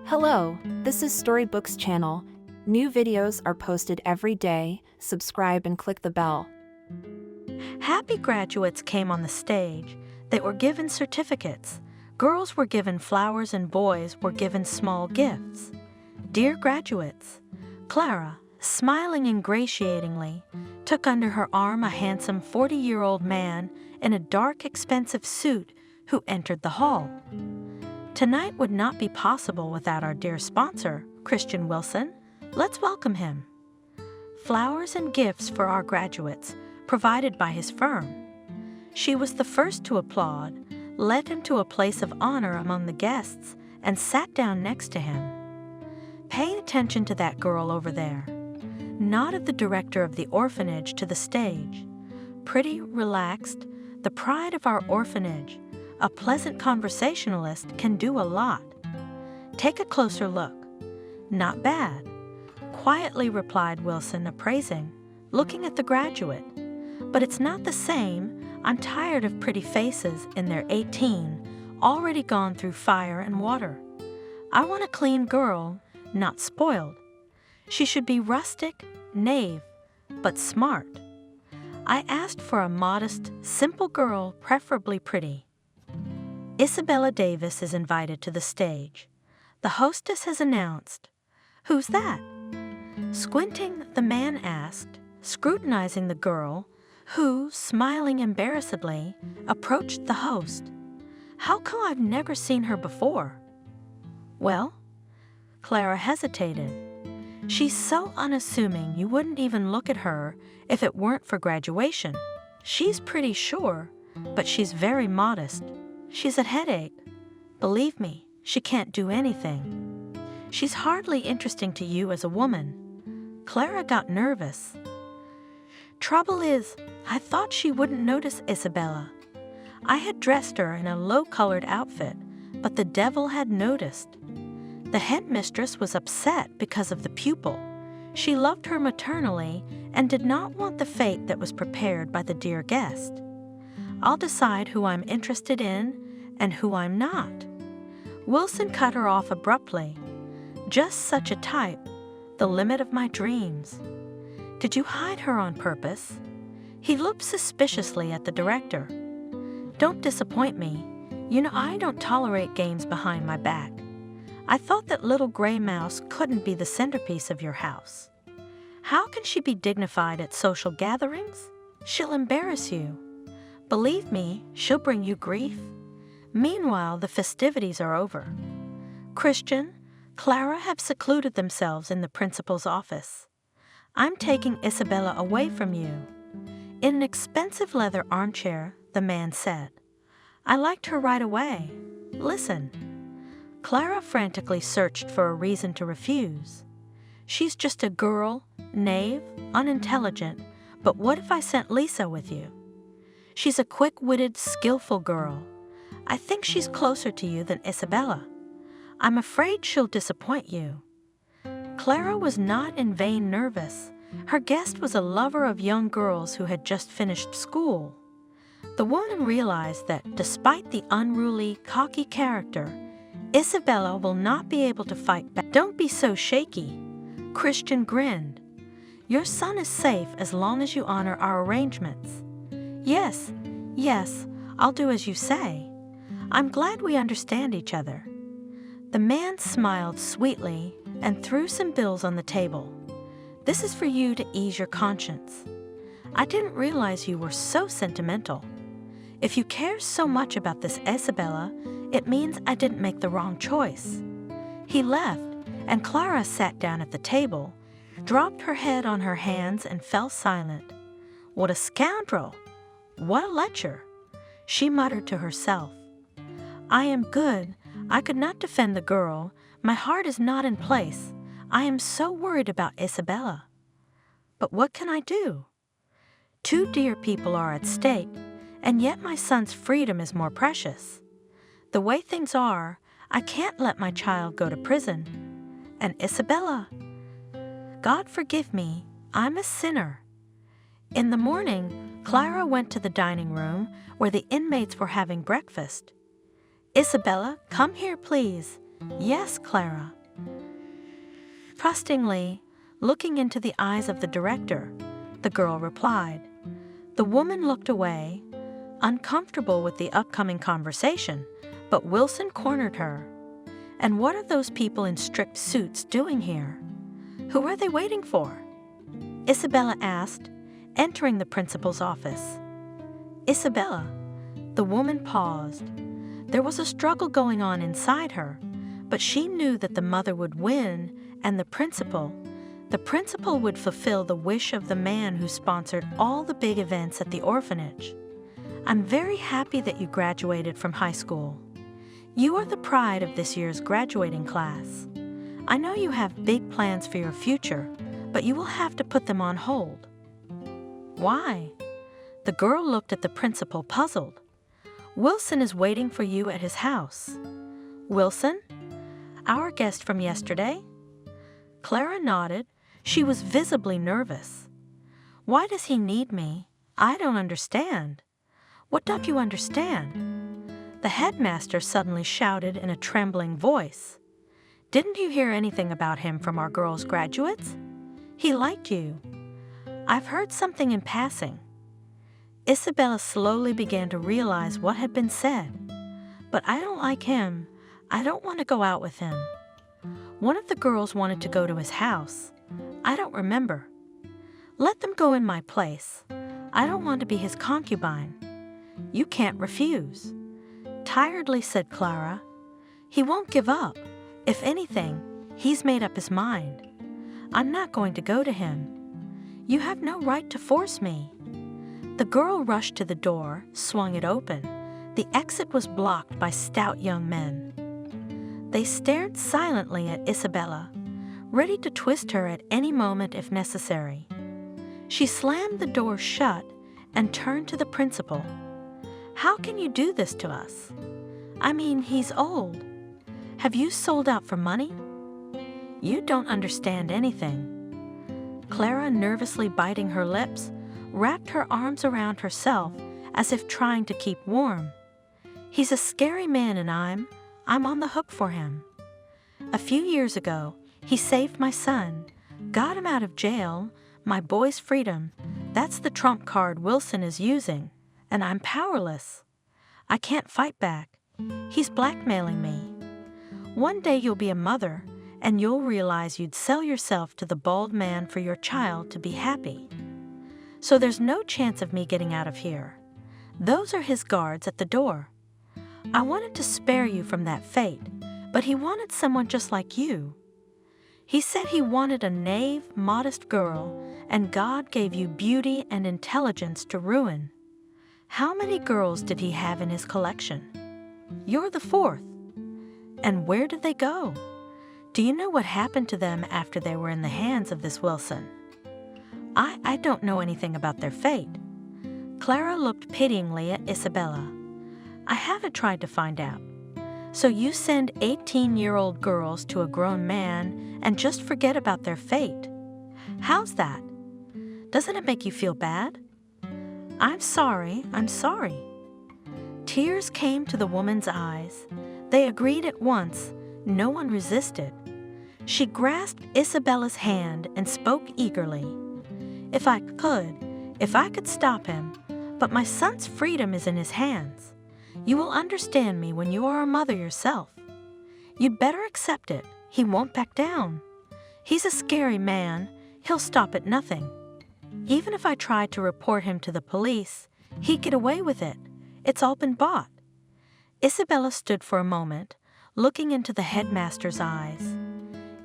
Hello, this is Storybooks channel. New videos are posted every day. Subscribe and click the bell. Happy graduates came on the stage. They were given certificates. Girls were given flowers and boys were given small gifts. Dear graduates, Clara, smiling ingratiatingly, took under her arm a handsome 40-year-old man in a dark, expensive suit who entered the hall. Tonight would not be possible without our dear sponsor, Christian Wilson. Let's welcome him. Flowers and gifts for our graduates, provided by his firm. She was the first to applaud, led him to a place of honor among the guests, and sat down next to him. Pay attention to that girl over there. Nodded the director of the orphanage to the stage. Pretty, relaxed, the pride of our orphanage. A pleasant conversationalist can do a lot. Take a closer look. Not bad, quietly replied Wilson, appraising, looking at the graduate. But it's not the same. I'm tired of pretty faces in their 18, already gone through fire and water. I want a clean girl, not spoiled. She should be rustic, knave, but smart. I asked for a modest, simple girl, preferably pretty. Isabella Davis is invited to the stage. The hostess has announced. Who's that? Squinting, the man asked, scrutinizing the girl, who, smiling embarrassedly, approached the host. How come I've never seen her before? Well, Clara hesitated. She's so unassuming you wouldn't even look at her if it weren't for graduation. She's pretty sure, but she's very modest. She's a headache. Believe me, she can't do anything. She's hardly interesting to you as a woman. Clara got nervous. Trouble is, I thought she wouldn't notice Isabella. I had dressed her in a low-colored outfit, but the devil had noticed. The headmistress was upset because of the pupil. She loved her maternally and did not want the fate that was prepared by the dear guest. I'll decide who I'm interested in and who I'm not. Wilson cut her off abruptly. Just such a type, the limit of my dreams. Did you hide her on purpose? He looked suspiciously at the director. Don't disappoint me. You know I don't tolerate games behind my back. I thought that little gray mouse couldn't be the centerpiece of your house. How can she be dignified at social gatherings? She'll embarrass you. Believe me, she'll bring you grief. Meanwhile, the festivities are over. Christian, Clara have secluded themselves in the principal's office. I'm taking Isabella away from you. In an expensive leather armchair, the man said. I liked her right away. Listen. Clara frantically searched for a reason to refuse. She's just a girl, knave, unintelligent, but what if I sent Lisa with you? She's a quick-witted, skillful girl. I think she's closer to you than Isabella. I'm afraid she'll disappoint you. Clara was not in vain nervous. Her guest was a lover of young girls who had just finished school. The woman realized that, despite the unruly, cocky character, Isabella will not be able to fight back. Don't be so shaky. Christian grinned. Your son is safe as long as you honor our arrangements. Yes, I'll do as you say. I'm glad we understand each other. The man smiled sweetly and threw some bills on the table. This is for you to ease your conscience. I didn't realize you were so sentimental. If you care so much about this Isabella, it means I didn't make the wrong choice. He left, and Clara sat down at the table, dropped her head on her hands, and fell silent. What a scoundrel! What a lecher! She muttered to herself. I am good. I could not defend the girl. My heart is not in place. I am so worried about Isabella. But what can I do? Two dear people are at stake, and yet my son's freedom is more precious. The way things are, I can't let my child go to prison. And Isabella, God forgive me, I'm a sinner. In the morning, Clara went to the dining room where the inmates were having breakfast. Isabella, come here, please. "Yes, Clara." Trustingly, looking into the eyes of the director, the girl replied. The woman looked away, uncomfortable with the upcoming conversation, but Wilson cornered her. "And what are those people in strict suits doing here? Who are they waiting for?" Isabella asked, entering the principal's office. "Isabella." The woman paused. There was a struggle going on inside her, but she knew that the mother would win and the principal would fulfill the wish of the man who sponsored all the big events at the orphanage. "I'm very happy that you graduated from high school. You are the pride of this year's graduating class. I know you have big plans for your future, but you will have to put them on hold." "Why?" The girl looked at the principal, puzzled. "Wilson is waiting for you at his house." "Wilson? Our guest from yesterday?" Clara nodded. She was visibly nervous. "Why does he need me? I don't understand." "What don't you understand?" The headmaster suddenly shouted in a trembling voice. "Didn't you hear anything about him from our girls' graduates? He liked you." "I've heard something in passing." Isabella slowly began to realize what had been said. "But I don't like him. I don't want to go out with him. One of the girls wanted to go to his house. I don't remember. Let them go in my place. I don't want to be his concubine." "You can't refuse." Tiredly said Clara. "He won't give up. If anything, he's made up his mind. I'm not going to go to him. You have no right to force me." The girl rushed to the door, swung it open. The exit was blocked by stout young men. They stared silently at Isabella, ready to twist her at any moment if necessary. She slammed the door shut and turned to the principal. "How can you do this to us? I mean, he's old. Have you sold out for money?" "You don't understand anything." Clara, nervously biting her lips, wrapped her arms around herself as if trying to keep warm. "He's a scary man and I'm on the hook for him. A few years ago, he saved my son, got him out of jail, my boy's freedom. That's the trump card Wilson is using, and I'm powerless. I can't fight back. He's blackmailing me. One day you'll be a mother, and you'll realize you'd sell yourself to the bald man for your child to be happy. So there's no chance of me getting out of here. Those are his guards at the door. I wanted to spare you from that fate, but he wanted someone just like you. He said he wanted a naive, modest girl, and God gave you beauty and intelligence to ruin. How many girls did he have in his collection? You're the fourth. And where did they go? Do you know what happened to them after they were in the hands of this Wilson?" I don't know anything about their fate." Clara looked pityingly at Isabella. "I haven't tried to find out. So you send 18-year-old girls to a grown man and just forget about their fate. How's that? Doesn't it make you feel bad?" I'm sorry. Tears came to the woman's eyes. They agreed at once. No one resisted. She grasped Isabella's hand and spoke eagerly. If I could stop him, but my son's freedom is in his hands. You will understand me when you are a mother yourself. You'd better accept it. He won't back down. He's a scary man. He'll stop at nothing. Even if I tried to report him to the police, he'd get away with it. It's all been bought." Isabella stood for a moment, looking into the headmaster's eyes.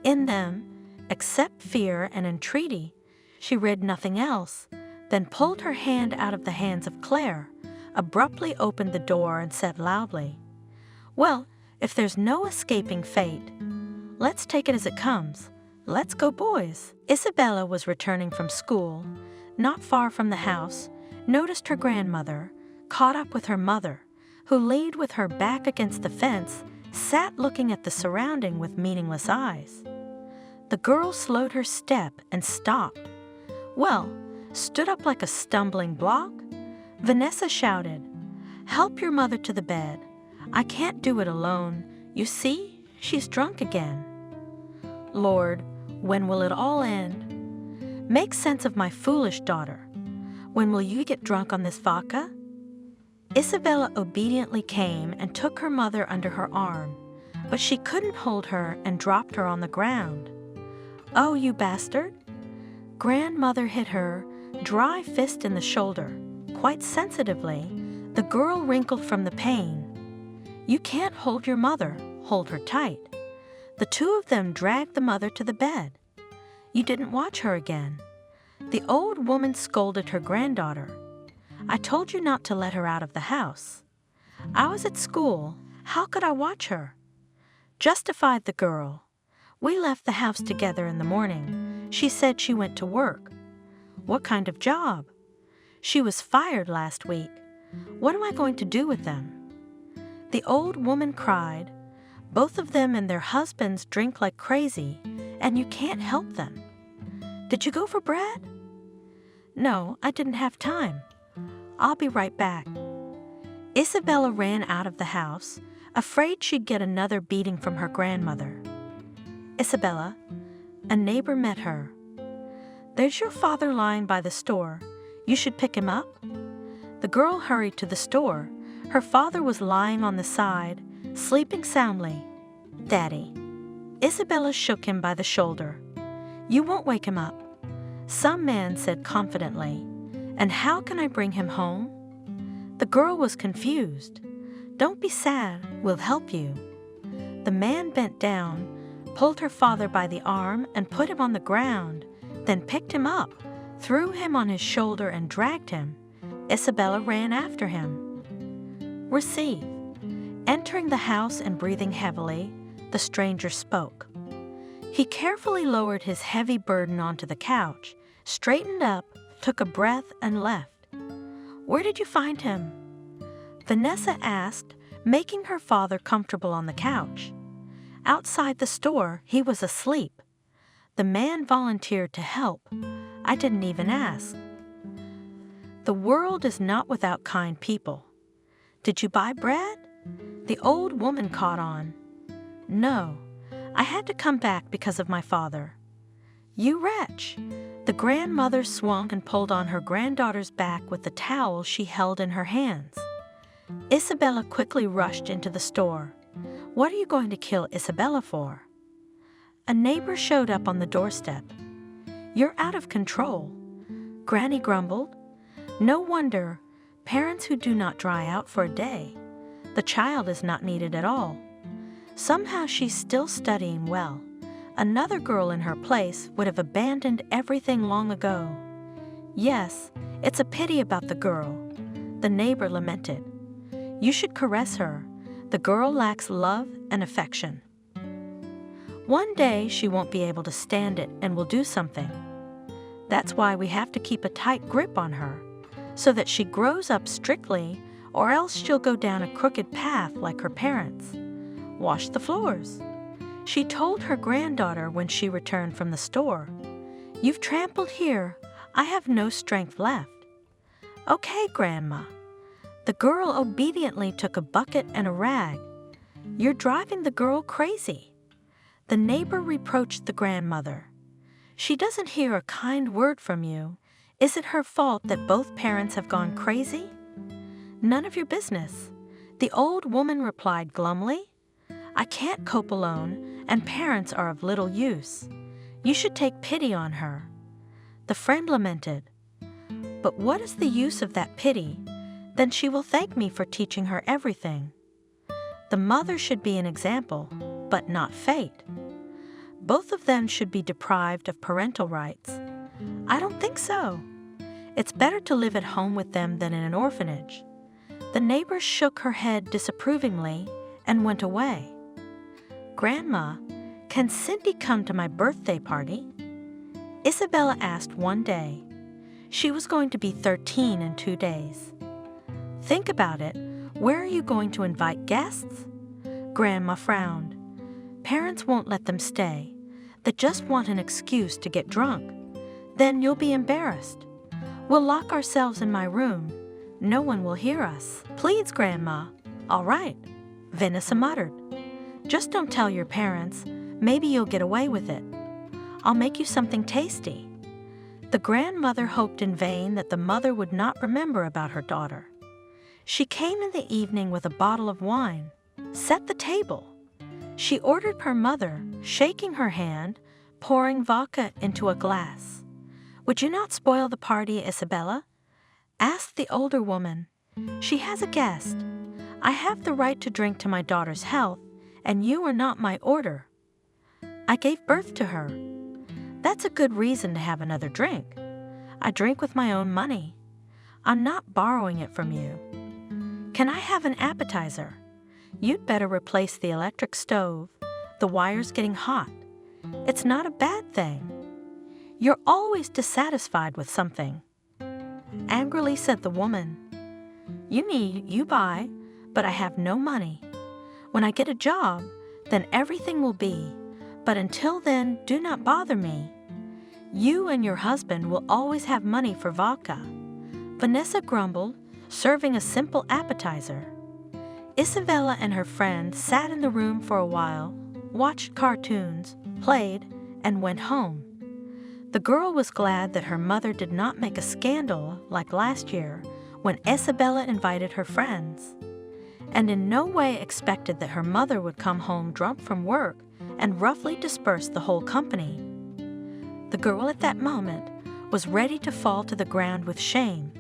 In them, except fear and entreaty, she read nothing else, then pulled her hand out of the hands of Claire, abruptly opened the door and said loudly, "Well, if there's no escaping fate, let's take it as it comes. Let's go, boys." Isabella was returning from school, not far from the house, noticed her grandmother, caught up with her mother, who leaned with her back against the fence, sat looking at the surrounding with meaningless eyes. The girl slowed her step and stopped. Well, stood up like a stumbling block. Vanessa shouted, "Help your mother to the bed. I can't do it alone. You see, She's drunk again. Lord, when will it all end? Make sense of my foolish daughter. When will you get drunk on this vodka? Isabella obediently came and took her mother under her arm, but she couldn't hold her and dropped her on the ground. "Oh, you bastard!" Grandmother hit her dry fist in the shoulder. Quite sensitively, the girl wrinkled from the pain. "You can't hold your mother. Hold her tight." The two of them dragged the mother to the bed. You didn't watch her again. The old woman scolded her granddaughter. "I told you not to let her out of the house." "I was at school. How could I watch her?" Justified the girl. "We left the house together in the morning. She said she went to work." "What kind of job?" "She was fired last week. What am I going to do with them?" The old woman cried. "Both of them and their husbands drink like crazy, and you can't help them." "Did you go for bread?" "No, I didn't have time. I'll be right back." Isabella ran out of the house, afraid she'd get another beating from her grandmother. "Isabella," a neighbor met her. "There's your father lying by the store. You should pick him up." The girl hurried to the store. Her father was lying on the side, sleeping soundly. "Daddy." Isabella shook him by the shoulder. "You won't wake him up." Some man said confidently, "And how can I bring him home?" The girl was confused. "Don't be sad, we'll help you." The man bent down, pulled her father by the arm and put him on the ground, then picked him up, threw him on his shoulder and dragged him. Isabella ran after him. "Receive." Entering the house and breathing heavily, the stranger spoke. He carefully lowered his heavy burden onto the couch, straightened up, took a breath, and left. "Where did you find him?" Vanessa asked, making her father comfortable on the couch. "Outside the store, he was asleep. The man volunteered to help. I didn't even ask." The world is not without kind people. "Did you buy bread?" The old woman caught on. "No, I had to come back because of my father." "You wretch!" The grandmother swung and pulled on her granddaughter's back with the towel she held in her hands. Isabella quickly rushed into the store. "What are you going to kill Isabella for?" A neighbor showed up on the doorstep. "You're out of control." Granny grumbled. "No wonder. Parents who do not dry out for a day. The child is not needed at all. Somehow she's still studying well. Another girl in her place would have abandoned everything long ago." "Yes, it's a pity about the girl," the neighbor lamented. "You should caress her. The girl lacks love and affection. One day she won't be able to stand it and will do something. That's why we have to keep a tight grip on her, so that she grows up strictly, or else she'll go down a crooked path like her parents. Wash the floors." She told her granddaughter when she returned from the store. "You've trampled here. I have no strength left." "Okay, Grandma." The girl obediently took a bucket and a rag. "You're driving the girl crazy." The neighbor reproached the grandmother. "She doesn't hear a kind word from you. Is it her fault that both parents have gone crazy?" "None of your business." The old woman replied glumly. "I can't cope alone, and parents are of little use. You should take pity on her." The friend lamented. "But what is the use of that pity? Then she will thank me for teaching her everything." The mother should be an example, but not fate. Both of them should be deprived of parental rights. "I don't think so. It's better to live at home with them than in an orphanage." The neighbor shook her head disapprovingly and went away. "Grandma, can Cindy come to my birthday party?" Isabella asked one day. She was going to be 13 in 2 days. "Think about it. Where are you going to invite guests?" Grandma frowned. "Parents won't let them stay. They just want an excuse to get drunk. Then you'll be embarrassed. We'll lock ourselves in my room. No one will hear us." "Please, Grandma." "All right," Vanessa muttered. Just don't tell your parents. Maybe you'll get away with it. I'll make you something tasty." The grandmother hoped in vain that the mother would not remember about her daughter. She came in the evening with a bottle of wine, set the table. She ordered her mother, shaking her hand, pouring vodka into a glass. "Would you not spoil the party, Isabella?" asked the older woman. "She has a guest. I have the right to drink to my daughter's health, and you are not my order. I gave birth to her. That's a good reason to have another drink. I drink with my own money. I'm not borrowing it from you. Can I have an appetizer? You'd better replace the electric stove. The wire's getting hot. It's not a bad thing. You're always dissatisfied with something." Angrily said the woman, "You need, you buy, but I have no money. When I get a job, then everything will be, but until then, do not bother me. You and your husband will always have money for vodka." Vanessa grumbled, serving a simple appetizer. Isabella and her friend sat in the room for a while, watched cartoons, played, and went home. The girl was glad that her mother did not make a scandal like last year when Isabella invited her friends, and in no way expected that her mother would come home drunk from work and roughly disperse the whole company. The girl at that moment was ready to fall to the ground with shame.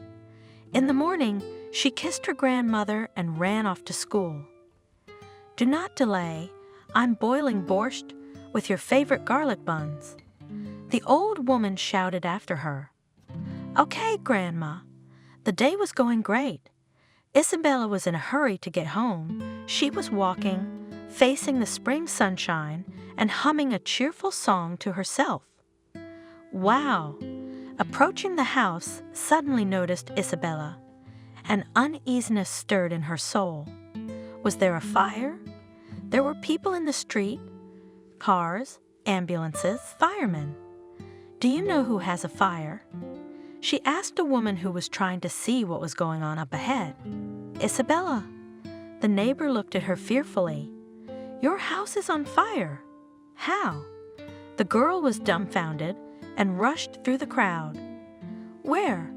In the morning, she kissed her grandmother and ran off to school. "Do not delay. I'm boiling borscht with your favorite garlic buns." The old woman shouted after her. "Okay, Grandma." The day was going great. Isabella was in a hurry to get home. She was walking, facing the spring sunshine, and humming a cheerful song to herself. Wow! Approaching the house, suddenly noticed Isabella. An uneasiness stirred in her soul. Was there a fire? There were people in the street, cars, ambulances, firemen. "Do you know who has a fire?" She asked a woman who was trying to see what was going on up ahead. "Isabella." The neighbor looked at her fearfully. "Your house is on fire. How?" The girl was dumbfounded and rushed through the crowd. "Where?"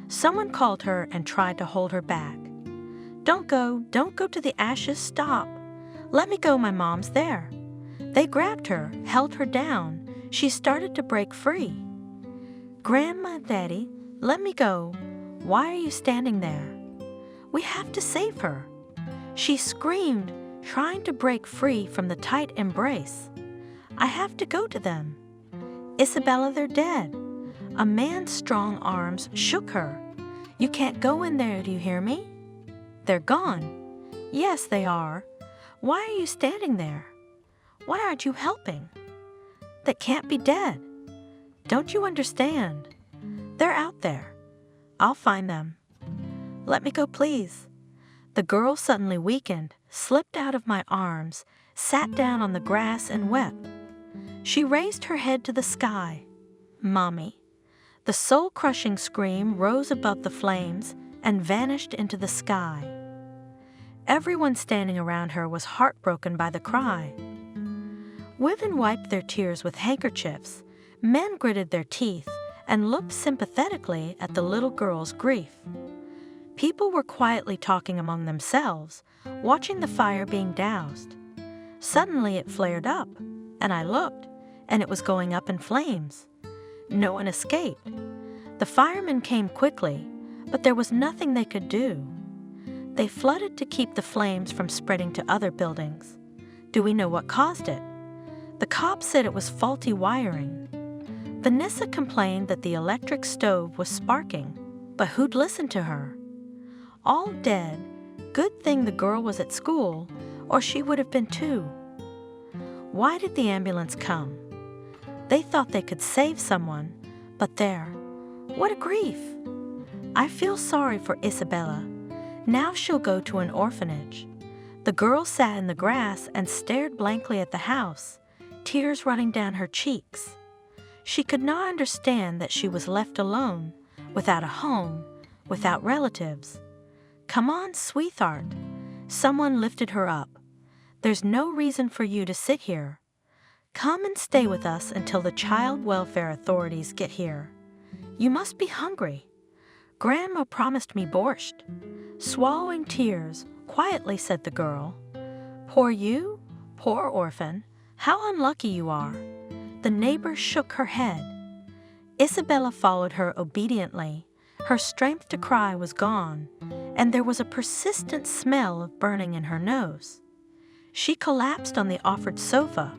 Someone called her and tried to hold her back. Don't go to the ashes, stop. Let me go, my mom's there." They grabbed her, held her down. She started to break free. "Grandma, Daddy, let me go. Why are you standing there?" "We have to save her." She screamed, trying to break free from the tight embrace. "I have to go to them." "Isabella, they're dead." A man's strong arms shook her. "You can't go in there, do you hear me?" "They're gone." "Yes, they are. Why are you standing there? Why aren't you helping?" "They can't be dead." "Don't you understand? They're out there. I'll find them." "Let me go, please." The girl suddenly weakened, slipped out of my arms, sat down on the grass and wept. She raised her head to the sky. "Mommy." The soul-crushing scream rose above the flames and vanished into the sky. Everyone standing around her was heartbroken by the cry. Women wiped their tears with handkerchiefs, men gritted their teeth, and looked sympathetically at the little girl's grief. People were quietly talking among themselves, watching the fire being doused. Suddenly it flared up, and I looked, and it was going up in flames. No one escaped. The firemen came quickly, but there was nothing they could do. They flooded to keep the flames from spreading to other buildings. Do we know what caused it? The cops said it was faulty wiring. Vanessa complained that the electric stove was sparking, but who'd listen to her? All dead. Good thing the girl was at school, or she would have been too. Why did the ambulance come? They thought they could save someone, but there. What a grief! I feel sorry for Isabella. Now she'll go to an orphanage. The girl sat in the grass and stared blankly at the house, tears running down her cheeks. She could not understand that she was left alone, without a home, without relatives. "Come on, sweetheart." Someone lifted her up. There's no reason for you to sit here. Come and stay with us until the child welfare authorities get here. You must be hungry. Grandma promised me borscht. Swallowing tears, quietly said the girl. Poor you? Poor orphan. How unlucky you are. The neighbor shook her head. Isabella followed her obediently. Her strength to cry was gone, and there was a persistent smell of burning in her nose. She collapsed on the offered sofa,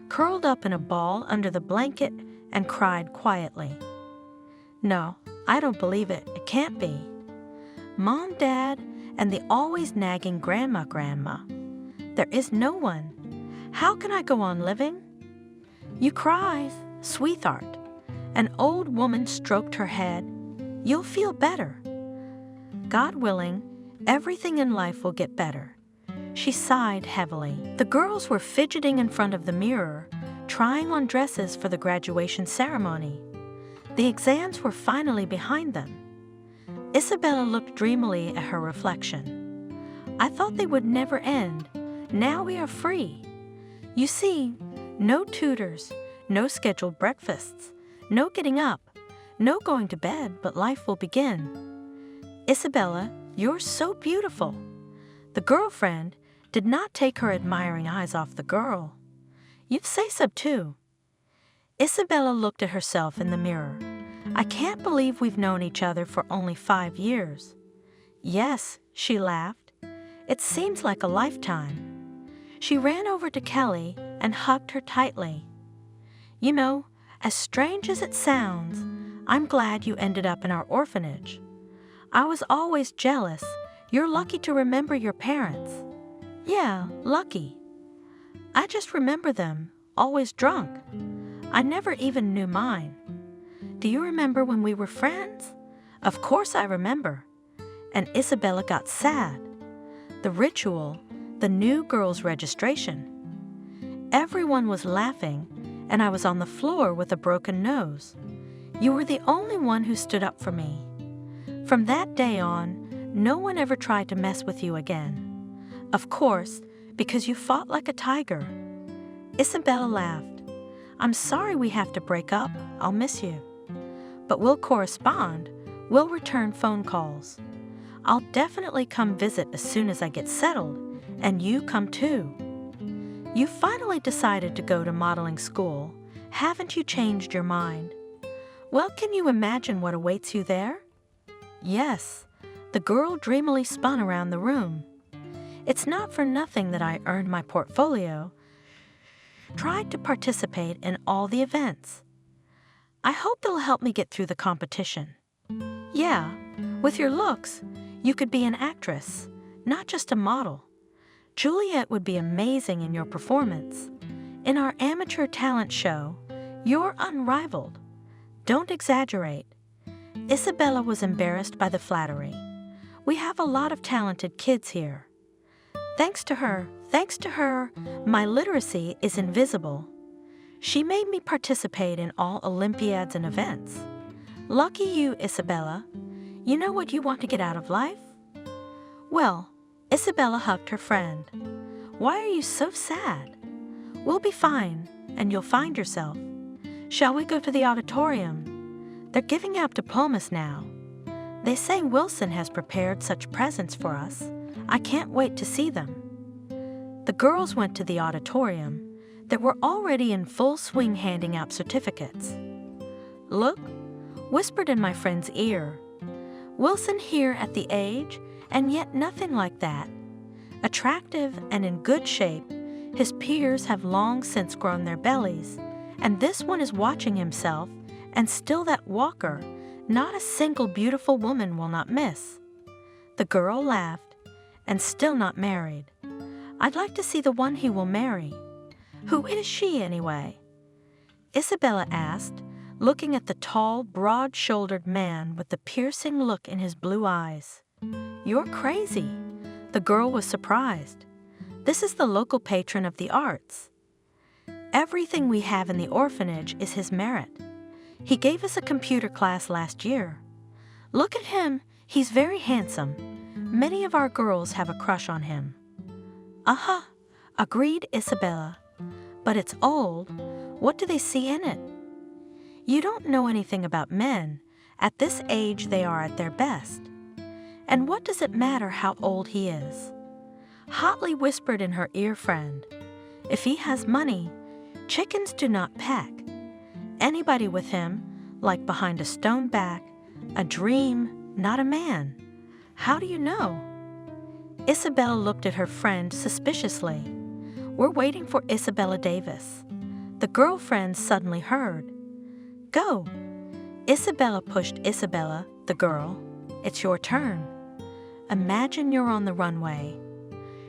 curled up in a ball under the blanket, and cried quietly. No, I don't believe it. It can't be. Mom, Dad, and the always nagging Grandma. There is no one. How can I go on living? You cry, sweetheart. An old woman stroked her head. You'll feel better. God willing, everything in life will get better. She sighed heavily. The girls were fidgeting in front of the mirror, trying on dresses for the graduation ceremony. The exams were finally behind them. Isabella looked dreamily at her reflection. I thought they would never end. Now we are free. You see, no tutors, no scheduled breakfasts, no getting up, no going to bed, but life will begin. Isabella, you're so beautiful. The girlfriend did not take her admiring eyes off the girl. You'd say so too. Isabella looked at herself in the mirror. I can't believe we've known each other for only 5 years. Yes, she laughed. It seems like a lifetime. She ran over to Kelly and hugged her tightly. You know, as strange as it sounds, I'm glad you ended up in our orphanage. I was always jealous. You're lucky to remember your parents. Yeah, lucky. I just remember them, always drunk. I never even knew mine. Do you remember when we were friends? Of course I remember. And Isabella got sad. The ritual, the new girl's registration. Everyone was laughing, and I was on the floor with a broken nose. You were the only one who stood up for me. From that day on, no one ever tried to mess with you again. Of course, because you fought like a tiger. Isabella laughed. I'm sorry we have to break up. I'll miss you. But we'll correspond. We'll return phone calls. I'll definitely come visit as soon as I get settled, and you come too. You finally decided to go to modeling school. Haven't you changed your mind? Well, can you imagine what awaits you there? Yes, the girl dreamily spun around the room. It's not for nothing that I earned my portfolio. Tried to participate in all the events. I hope it'll help me get through the competition. Yeah, with your looks, you could be an actress, not just a model. Juliet would be amazing in your performance. In our amateur talent show, you're unrivaled. Don't exaggerate. Isabella was embarrassed by the flattery. We have a lot of talented kids here. Thanks to her, my literacy is invisible. She made me participate in all Olympiads and events. Lucky you, Isabella. You know what you want to get out of life? Well, Isabella hugged her friend. Why are you so sad? We'll be fine, and you'll find yourself. Shall we go to the auditorium? They're giving out diplomas now. They say Wilson has prepared such presents for us. I can't wait to see them. The girls went to the auditorium that were already in full swing handing out certificates. Look, whispered in my friend's ear. Wilson here at the age, and yet nothing like that. Attractive and in good shape, his peers have long since grown their bellies, and this one is watching himself, and still that walker, not a single beautiful woman will not miss. The girl laughed, and still not married. I'd like to see the one he will marry. Who is she, anyway? Isabella asked, looking at the tall, broad-shouldered man with the piercing look in his blue eyes. You're crazy. The girl was surprised. This is the local patron of the arts. Everything we have in the orphanage is his merit. He gave us a computer class last year. Look at him. He's very handsome. Many of our girls have a crush on him. Aha! agreed Isabella. But it's old. What do they see in it? You don't know anything about men. At this age, they are at their best. And what does it matter how old he is? Hotly whispered in her ear friend, if he has money, chickens do not peck. Anybody with him, like behind a stone back, a dream, not a man. How do you know? Isabella looked at her friend suspiciously. We're waiting for Isabella Davis. The girlfriend suddenly heard. Go. Isabella pushed Isabella, the girl. It's your turn. Imagine you're on the runway.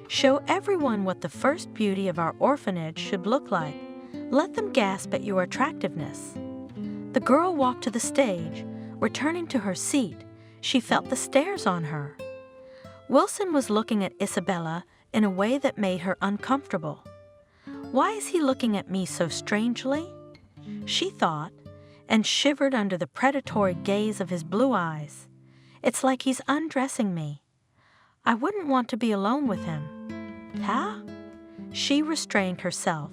Show everyone what the first beauty of our orphanage should look like. Let them gasp at your attractiveness. The girl walked to the stage. Returning to her seat, she felt the stares on her. Wilson was looking at Isabella in a way that made her uncomfortable. Why is he looking at me so strangely? She thought, and shivered under the predatory gaze of his blue eyes. It's like he's undressing me. I wouldn't want to be alone with him. Huh? She restrained herself.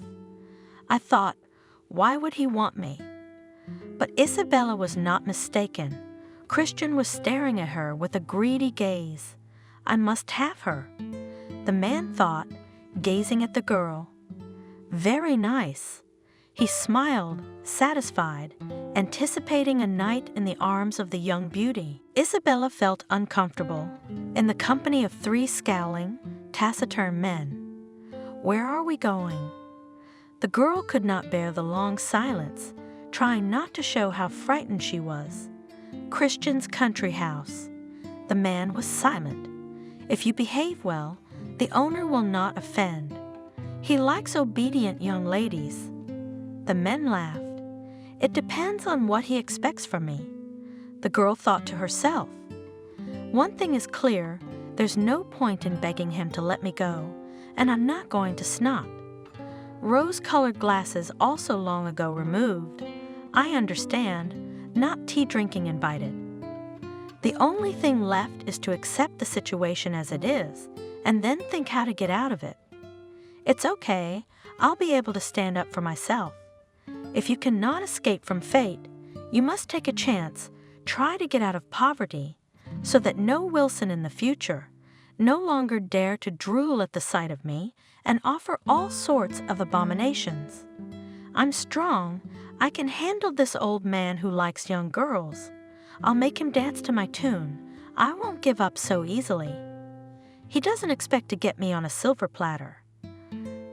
I thought, why would he want me? But Isabella was not mistaken. Christian was staring at her with a greedy gaze. I must have her. The man thought, gazing at the girl. Very nice. He smiled, satisfied, anticipating a night in the arms of the young beauty. Isabella felt uncomfortable, in the company of 3 scowling, taciturn men. Where are we going? The girl could not bear the long silence, trying not to show how frightened she was. Christian's country house. The man was silent. If you behave well, the owner will not offend. He likes obedient young ladies. The men laughed. It depends on what he expects from me. The girl thought to herself. One thing is clear, there's no point in begging him to let me go, and I'm not going to snot. Rose-colored glasses also long ago removed. I understand, not tea drinking invited. The only thing left is to accept the situation as it is, and then think how to get out of it. It's okay, I'll be able to stand up for myself. If you cannot escape from fate, you must take a chance, try to get out of poverty, so that no Wilson in the future no longer dare to drool at the sight of me and offer all sorts of abominations. I'm strong, I can handle this old man who likes young girls. I'll make him dance to my tune. I won't give up so easily. He doesn't expect to get me on a silver platter.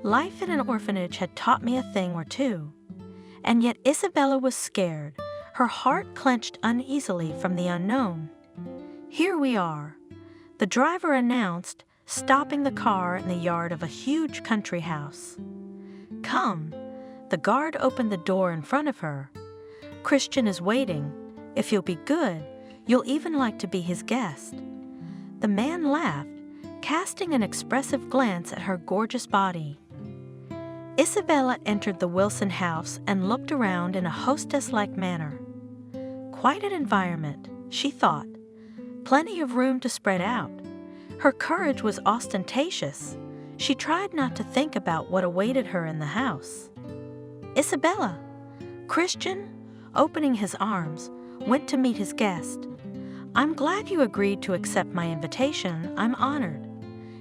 Life in an orphanage had taught me a thing or two. And yet Isabella was scared, her heart clenched uneasily from the unknown. Here we are. The driver announced, stopping the car in the yard of a huge country house. Come. The guard opened the door in front of her. Christian is waiting. If you'll be good, you'll even like to be his guest. The man laughed, casting an expressive glance at her gorgeous body. Isabella entered the Wilson house and looked around in a hostess-like manner. Quite an environment, she thought. Plenty of room to spread out. Her courage was ostentatious. She tried not to think about what awaited her in the house. Isabella! Christian, opening his arms, went to meet his guest. I'm glad you agreed to accept my invitation. I'm honored.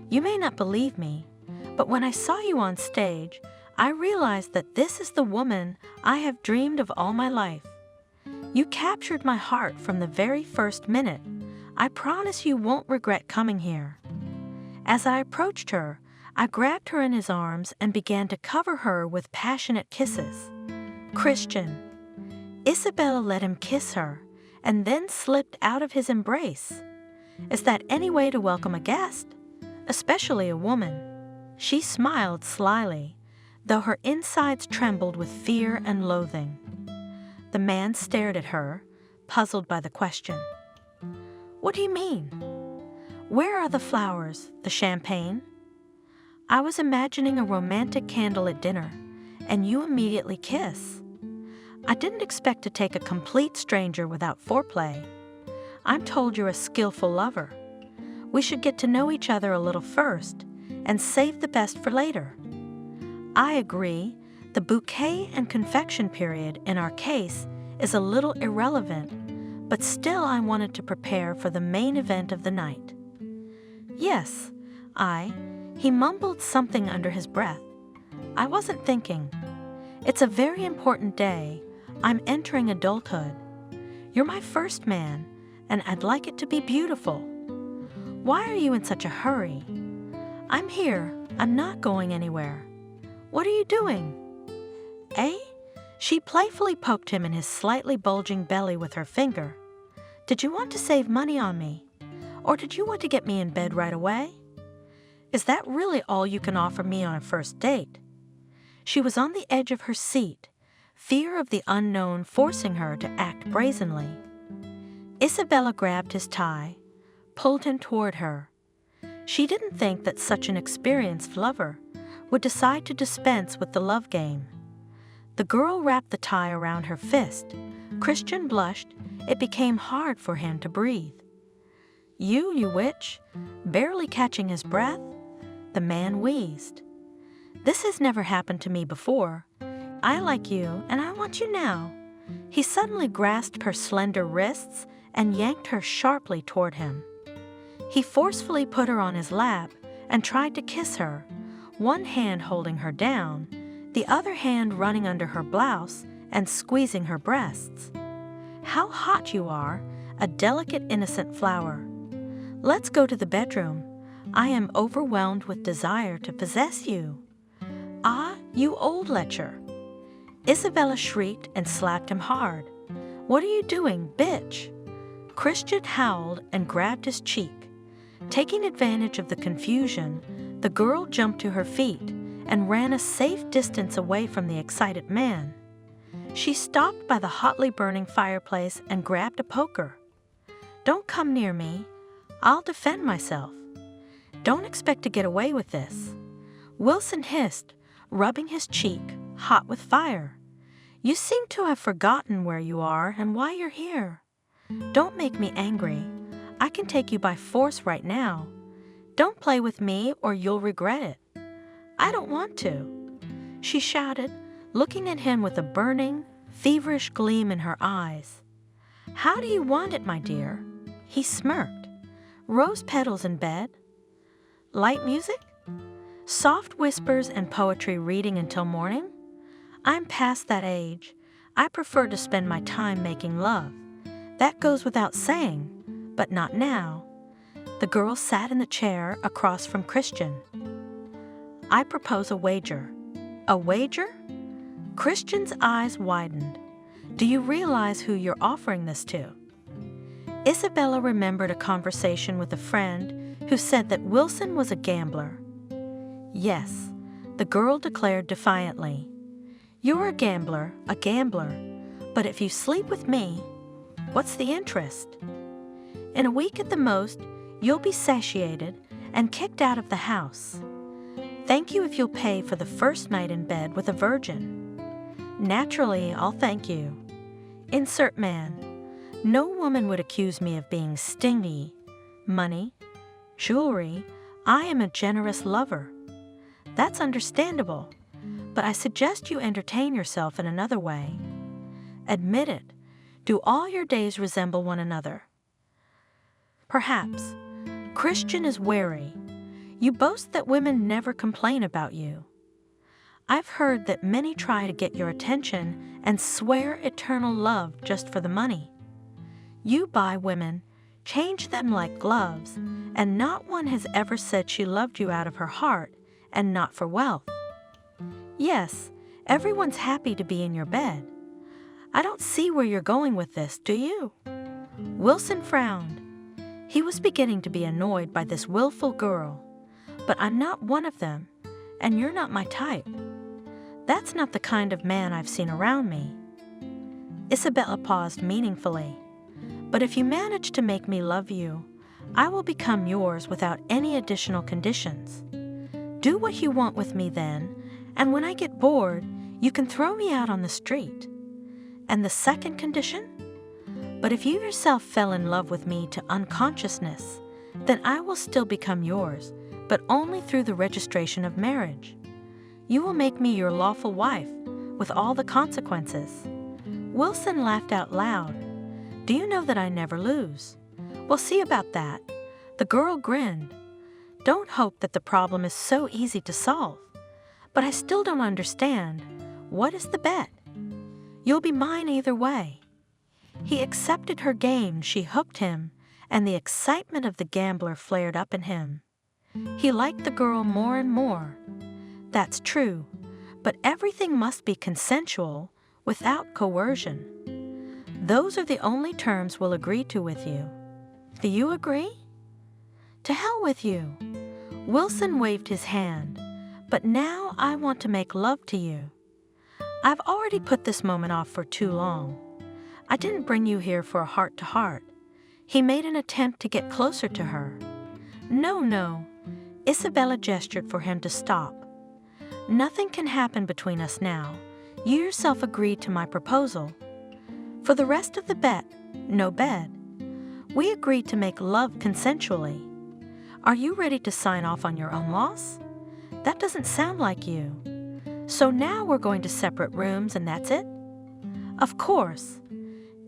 You may not believe me, but when I saw you on stage, I realized that this is the woman I have dreamed of all my life. You captured my heart from the very first minute. I promise you won't regret coming here. As I approached her, I grabbed her in his arms and began to cover her with passionate kisses. Christian. Isabella let him kiss her and then slipped out of his embrace. Is that any way to welcome a guest? Especially a woman. She smiled slyly, though her insides trembled with fear and loathing. The man stared at her, puzzled by the question. What do you mean? Where are the flowers, the champagne? I was imagining a romantic candle at dinner, and you immediately kiss. I didn't expect to take a complete stranger without foreplay. I'm told you're a skillful lover. We should get to know each other a little first, and save the best for later. I agree, the bouquet and confection period in our case is a little irrelevant, but still I wanted to prepare for the main event of the night. Yes, he mumbled something under his breath. I wasn't thinking. It's a very important day. I'm entering adulthood. You're my first man, and I'd like it to be beautiful. Why are you in such a hurry? I'm here. I'm not going anywhere. What are you doing? Eh? She playfully poked him in his slightly bulging belly with her finger. Did you want to save money on me? Or did you want to get me in bed right away? Is that really all you can offer me on a first date? She was on the edge of her seat, fear of the unknown forcing her to act brazenly. Isabella grabbed his tie, pulled him toward her. She didn't think that such an experienced lover would decide to dispense with the love game. The girl wrapped the tie around her fist. Christian blushed. It became hard for him to breathe. You witch, barely catching his breath. The man wheezed. This has never happened to me before. I like you, and I want you now. He suddenly grasped her slender wrists and yanked her sharply toward him. He forcefully put her on his lap and tried to kiss her, one hand holding her down, the other hand running under her blouse and squeezing her breasts. How hot you are, a delicate, innocent flower. Let's go to the bedroom. I am overwhelmed with desire to possess you. Ah, you old lecher. Isabella shrieked and slapped him hard. What are you doing, bitch? Christian howled and grabbed his cheek. Taking advantage of the confusion, the girl jumped to her feet and ran a safe distance away from the excited man. She stopped by the hotly burning fireplace and grabbed a poker. Don't come near me. I'll defend myself. Don't expect to get away with this. Wilson hissed, rubbing his cheek, hot with fire. You seem to have forgotten where you are and why you're here. Don't make me angry. I can take you by force right now. Don't play with me or you'll regret it. I don't want to, she shouted, looking at him with a burning, feverish gleam in her eyes. How do you want it, my dear? He smirked. Rose petals in bed? Light music? Soft whispers and poetry reading until morning? I'm past that age. I prefer to spend my time making love. That goes without saying, but not now. The girl sat in the chair across from Christian. I propose a wager. A wager? Christian's eyes widened. Do you realize who you're offering this to? Isabella remembered a conversation with a friend who said that Wilson was a gambler. Yes, the girl declared defiantly. You're a gambler, but if you sleep with me, what's the interest? In a week at the most, you'll be satiated and kicked out of the house. Thank you if you'll pay for the first night in bed with a virgin. Naturally, I'll thank you. Insert man. No woman would accuse me of being stingy. Money, jewelry, I am a generous lover. That's understandable, but I suggest you entertain yourself in another way. Admit it. Do all your days resemble one another? Perhaps. Christian is wary. You boast that women never complain about you. I've heard that many try to get your attention and swear eternal love just for the money. You buy women, change them like gloves, and not one has ever said she loved you out of her heart and not for wealth. Yes, everyone's happy to be in your bed. I don't see where you're going with this, do you? Wilson frowned. He was beginning to be annoyed by this willful girl. But I'm not one of them, and you're not my type. That's not the kind of man I've seen around me. Isabella paused meaningfully. But if you manage to make me love you, I will become yours without any additional conditions. Do what you want with me then, and when I get bored, you can throw me out on the street. And the second condition? But if you yourself fell in love with me to unconsciousness, then I will still become yours, but only through the registration of marriage. You will make me your lawful wife, with all the consequences." Wilson laughed out loud. "Do you know that I never lose?" "We'll see about that." The girl grinned. "Don't hope that the problem is so easy to solve. But I still don't understand. What is the bet?" "You'll be mine either way." He accepted her game. She hooked him, and the excitement of the gambler flared up in him. He liked the girl more and more. That's true, but everything must be consensual, without coercion. Those are the only terms we'll agree to with you. Do you agree? To hell with you. Wilson waved his hand. But now I want to make love to you. I've already put this moment off for too long. I didn't bring you here for a heart-to-heart. He made an attempt to get closer to her. No. Isabella gestured for him to stop. Nothing can happen between us now. You yourself agreed to my proposal. For the rest of the bet, no bed. We agreed to make love consensually. Are you ready to sign off on your own loss? That doesn't sound like you. So now we're going to separate rooms and that's it? Of course.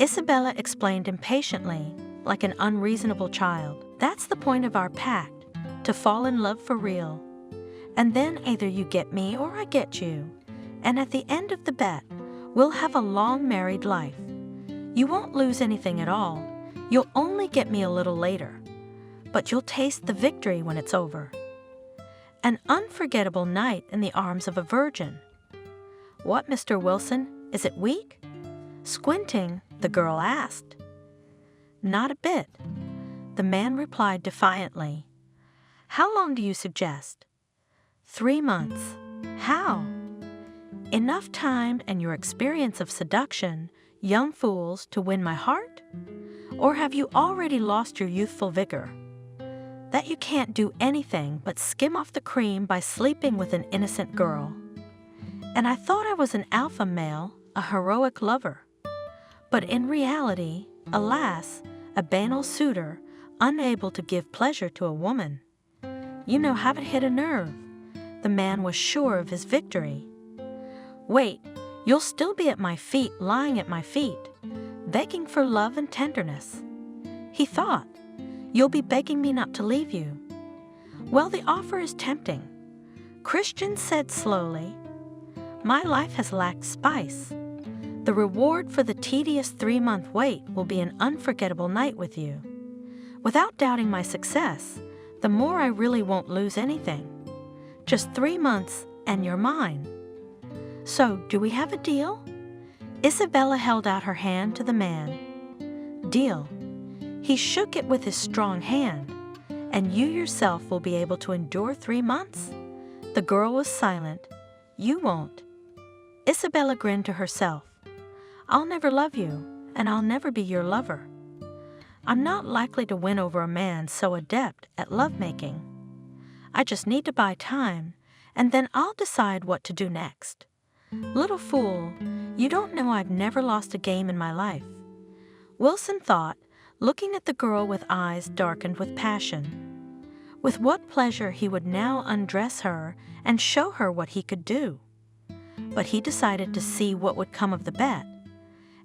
Isabella explained impatiently, like an unreasonable child. That's the point of our pact, to fall in love for real. And then either you get me or I get you. And at the end of the bet, we'll have a long married life. You won't lose anything at all. You'll only get me a little later. But you'll taste the victory when it's over. An unforgettable night in the arms of a virgin. What, Mr. Wilson, is it weak? Squinting, the girl asked. Not a bit. The man replied defiantly. How long do you suggest? 3 months. How? Enough time and your experience of seduction, young fools, to win my heart? Or have you already lost your youthful vigor? That you can't do anything but skim off the cream by sleeping with an innocent girl. And I thought I was an alpha male, a heroic lover. But in reality, alas, a banal suitor, unable to give pleasure to a woman. You know how to hit a nerve. The man was sure of his victory. Wait, you'll still be at my feet, lying at my feet, begging for love and tenderness. He thought, you'll be begging me not to leave you. Well, the offer is tempting. Christian said slowly, my life has lacked spice. The reward for the tedious 3-month wait will be an unforgettable night with you. Without doubting my success, the more I really won't lose anything. Just 3 months and you're mine. So, do we have a deal? Isabella held out her hand to the man. Deal. He shook it with his strong hand. And you yourself will be able to endure 3 months? The girl was silent. You won't. Isabella grinned to herself. I'll never love you, and I'll never be your lover. I'm not likely to win over a man so adept at lovemaking. I just need to buy time, and then I'll decide what to do next. Little fool, you don't know I've never lost a game in my life. Wilson thought, looking at the girl with eyes darkened with passion. With what pleasure he would now undress her and show her what he could do. But he decided to see what would come of the bet.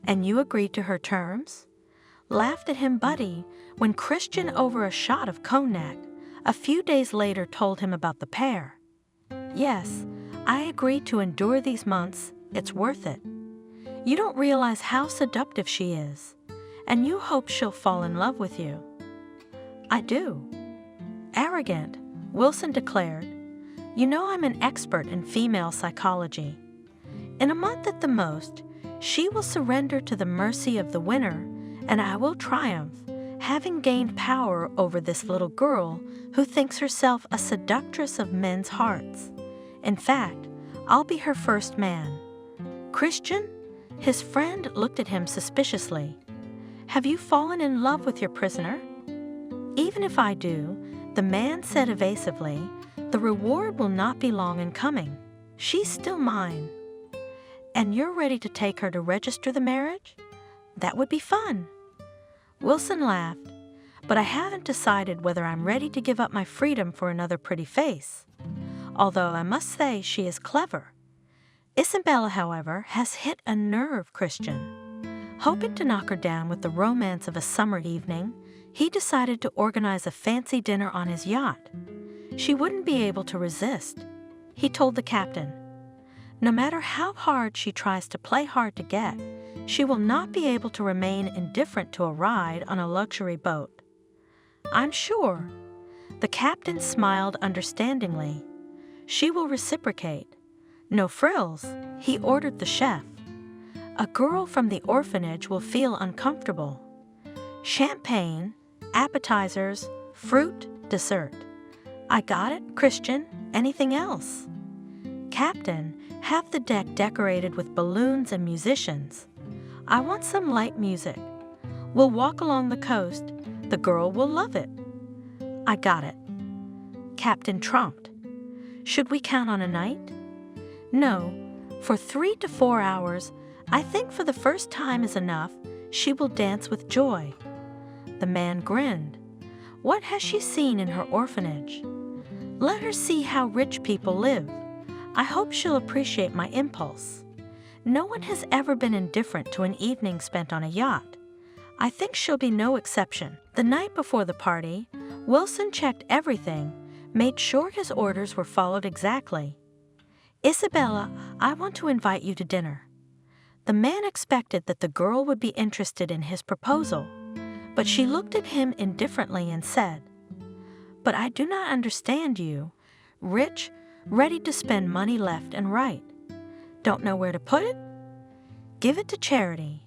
And you agreed to her terms? Laughed at him Buddy when Christian, over a shot of cognac, a few days later told him about the pair. Yes, I agreed to endure these months. It's worth it. You don't realize how seductive she is, and you hope she'll fall in love with you. I do. Arrogant, Wilson declared. You know I'm an expert in female psychology. In a month at the most, she will surrender to the mercy of the winner, and I will triumph, having gained power over this little girl who thinks herself a seductress of men's hearts. In fact, I'll be her first man. Christian? His friend looked at him suspiciously. Have you fallen in love with your prisoner? Even if I do, the man said evasively, the reward will not be long in coming. She's still mine. And you're ready to take her to register the marriage? That would be fun. Wilson laughed, but I haven't decided whether I'm ready to give up my freedom for another pretty face. although I must say she is clever. Isabella, however, has hit a nerve, Christian. Hoping to knock her down with the romance of a summer evening, he decided to organize a fancy dinner on his yacht. She wouldn't be able to resist. He told the captain, "No matter how hard she tries to play hard to get, she will not be able to remain indifferent to a ride on a luxury boat." "I'm sure." The captain smiled understandingly. "She will reciprocate. No frills," he ordered the chef. "A girl from the orphanage will feel uncomfortable. Champagne, appetizers, fruit, dessert. I got it, Christian. Anything else?" "Captain, have the deck decorated with balloons and musicians. I want some light music. We'll walk along the coast. The girl will love it." "I got it." Captain trumped. "Should we count on a night?" "No. For 3 to 4 hours, I think for the first time is enough, she will dance with joy." The man grinned. "What has she seen in her orphanage? Let her see how rich people live. I hope she'll appreciate my impulse. No one has ever been indifferent to an evening spent on a yacht. I think she'll be no exception." The night before the party, Wilson checked everything, made sure his orders were followed exactly. "Isabella, I want to invite you to dinner." The man expected that the girl would be interested in his proposal, but she looked at him indifferently and said, "But I do not understand you. Rich, ready to spend money left and right. Don't know where to put it? Give it to charity.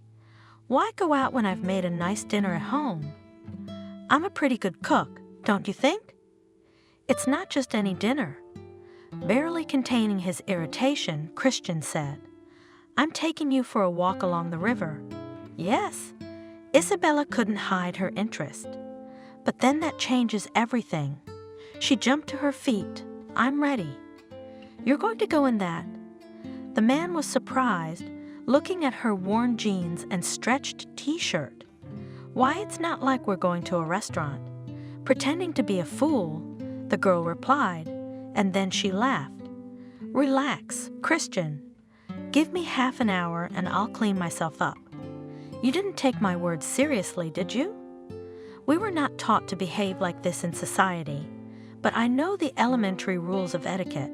Why go out when I've made a nice dinner at home? I'm a pretty good cook, don't you think? It's not just any dinner." Barely containing his irritation, Christian said, "I'm taking you for a walk along the river." "Yes." Isabella couldn't hide her interest. "But then that changes everything." She jumped to her feet. "I'm ready." "You're going to go in that?" The man was surprised, looking at her worn jeans and stretched t-shirt. "Why, it's not like we're going to a restaurant." Pretending to be a fool, the girl replied, and then she laughed. "Relax, Christian. Give me half an hour and I'll clean myself up. You didn't take my words seriously, did you? We were not taught to behave like this in society, but I know the elementary rules of etiquette."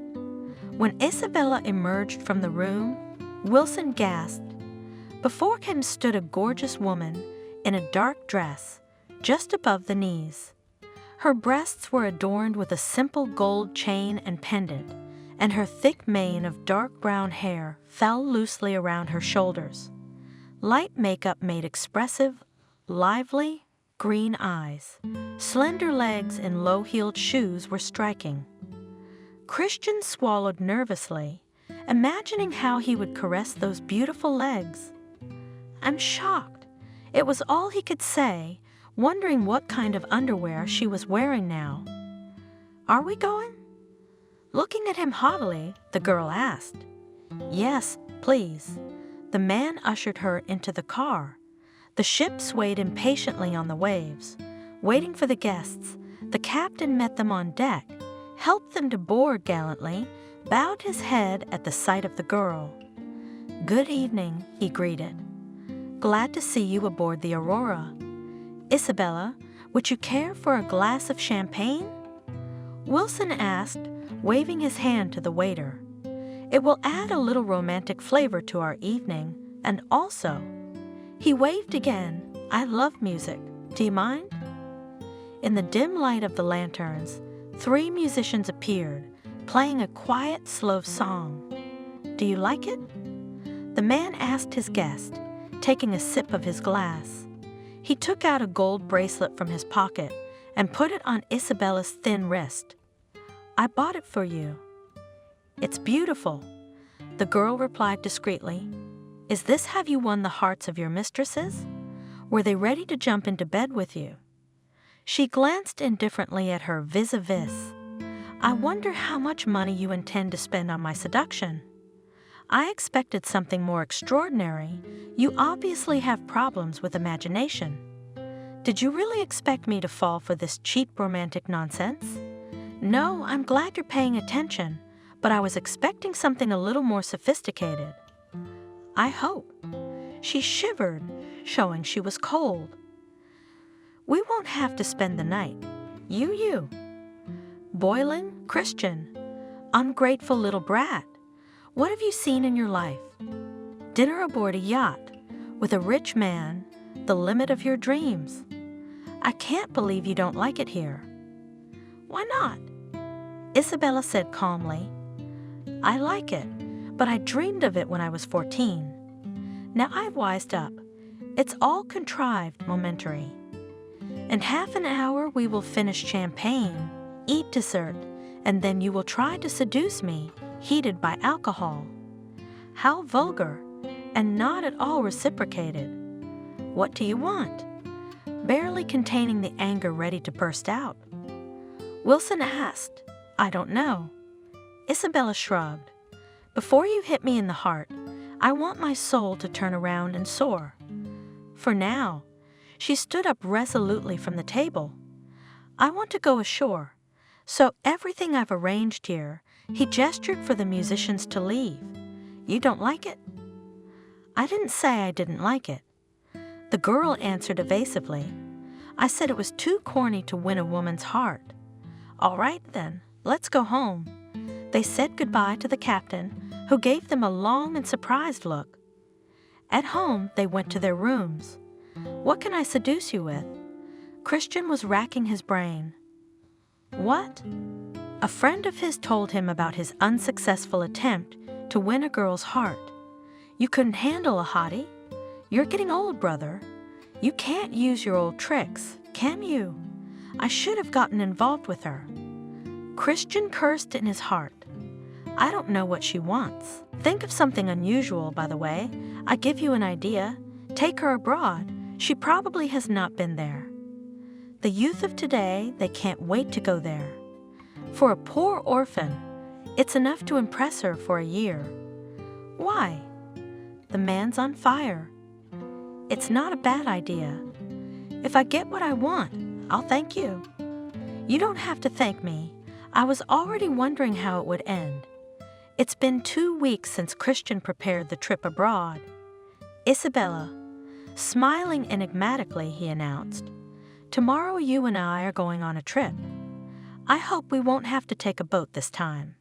When Isabella emerged from the room, Wilson gasped. Before him stood a gorgeous woman in a dark dress, just above the knees. Her breasts were adorned with a simple gold chain and pendant, and her thick mane of dark brown hair fell loosely around her shoulders. Light makeup made expressive, lively, green eyes. Slender legs and low-heeled shoes were striking. Christian swallowed nervously, imagining how he would caress those beautiful legs. "I'm shocked." It was all he could say, wondering what kind of underwear she was wearing now. "Are we going?" Looking at him haughtily, the girl asked. "Yes, please." The man ushered her into the car. The ship swayed impatiently on the waves. Waiting for the guests, the captain met them on deck, helped them to board gallantly, bowed his head at the sight of the girl. "Good evening," he greeted. "Glad to see you aboard the Aurora. Isabella, would you care for a glass of champagne?" Wilson asked, waving his hand to the waiter. "It will add a little romantic flavor to our evening, and also—" He waved again. "I love music. Do you mind?" In the dim light of the lanterns, 3 musicians appeared, playing a quiet, slow song. "Do you like it?" The man asked his guest, taking a sip of his glass. He took out a gold bracelet from his pocket and put it on Isabella's thin wrist. "I bought it for you." "It's beautiful," the girl replied discreetly. "Is this how you won the hearts of your mistresses? Were they ready to jump into bed with you?" She glanced indifferently at her vis-a-vis. "I wonder how much money you intend to spend on my seduction. I expected something more extraordinary. You obviously have problems with imagination. Did you really expect me to fall for this cheap romantic nonsense? No, I'm glad you're paying attention, but I was expecting something a little more sophisticated. I hope. She shivered, showing she was cold. We won't have to spend the night. You. Boiling, Christian. Ungrateful little brat. What have you seen in your life? Dinner aboard a yacht, with a rich man, the limit of your dreams. I can't believe you don't like it here. Why not? Isabella said calmly. I like it, but I dreamed of it when I was 14. Now I've wised up. It's all contrived, momentary. In half an hour we will finish champagne, eat dessert, and then you will try to seduce me, heated by alcohol. How vulgar, and not at all reciprocated. What do you want? Barely containing the anger ready to burst out. Wilson asked, I don't know. Isabella shrugged. Before you hit me in the heart, I want my soul to turn around and soar. For now, she stood up resolutely from the table. I want to go ashore. So everything I've arranged here, he gestured for the musicians to leave. You don't like it? I didn't say I didn't like it. The girl answered evasively. I said it was too corny to win a woman's heart. All right then, let's go home. They said goodbye to the captain, who gave them a long and surprised look. At home, they went to their rooms. What can I seduce you with? Christian was racking his brain. What? A friend of his told him about his unsuccessful attempt to win a girl's heart. You couldn't handle a hottie? You're getting old, brother. You can't use your old tricks, can you? I should have gotten involved with her. Christian cursed in his heart. I don't know what she wants. Think of something unusual, by the way. I give you an idea. Take her abroad. She probably has not been there. The youth of today, they can't wait to go there. For a poor orphan, it's enough to impress her for a year. Why? The man's on fire. It's not a bad idea. If I get what I want, I'll thank you. You don't have to thank me. I was already wondering how it would end. It's been 2 weeks since Christian prepared the trip abroad. Isabella, smiling enigmatically, he announced, tomorrow you and I are going on a trip. I hope we won't have to take a boat this time.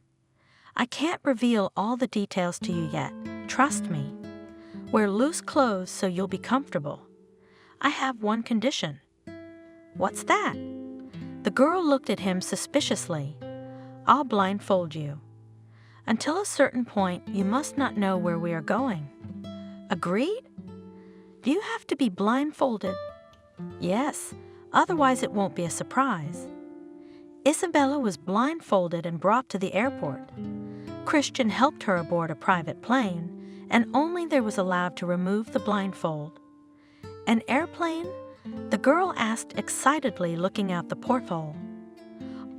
I can't reveal all the details to you yet. Trust me. Wear loose clothes so you'll be comfortable. I have one condition. What's that? The girl looked at him suspiciously. I'll blindfold you. Until a certain point, you must not know where we are going. Agreed? Do you have to be blindfolded? Yes, otherwise it won't be a surprise. Isabella was blindfolded and brought to the airport. Christian helped her aboard a private plane, and only there was allowed to remove the blindfold. An airplane? The girl asked excitedly, looking out the porthole.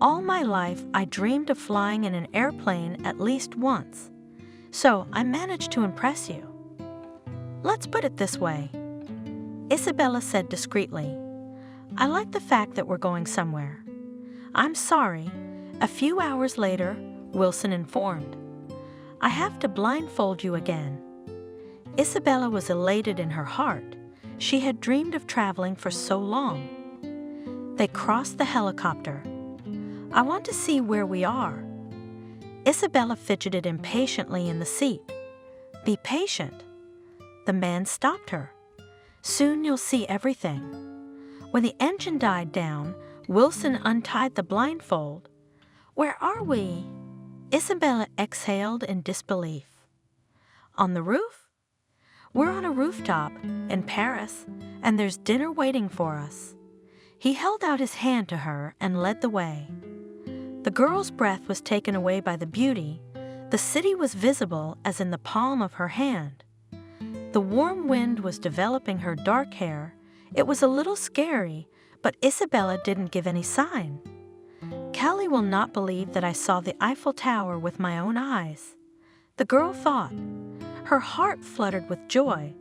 All my life, I dreamed of flying in an airplane at least once, so I managed to impress you. Let's put it this way. Isabella said discreetly, I like the fact that we're going somewhere. I'm sorry. A few hours later, Wilson informed. I have to blindfold you again. Isabella was elated in her heart. She had dreamed of traveling for so long. They crossed the helicopter. I want to see where we are. Isabella fidgeted impatiently in the seat. Be patient. The man stopped her. Soon you'll see everything. When the engine died down, Wilson untied the blindfold. Where are we? Isabella exhaled in disbelief. On the roof? We're on a rooftop in Paris, and there's dinner waiting for us. He held out his hand to her and led the way. The girl's breath was taken away by the beauty. The city was visible as in the palm of her hand. The warm wind was developing her dark hair. It was a little scary, but Isabella didn't give any sign. Callie will not believe that I saw the Eiffel Tower with my own eyes. The girl thought. Her heart fluttered with joy,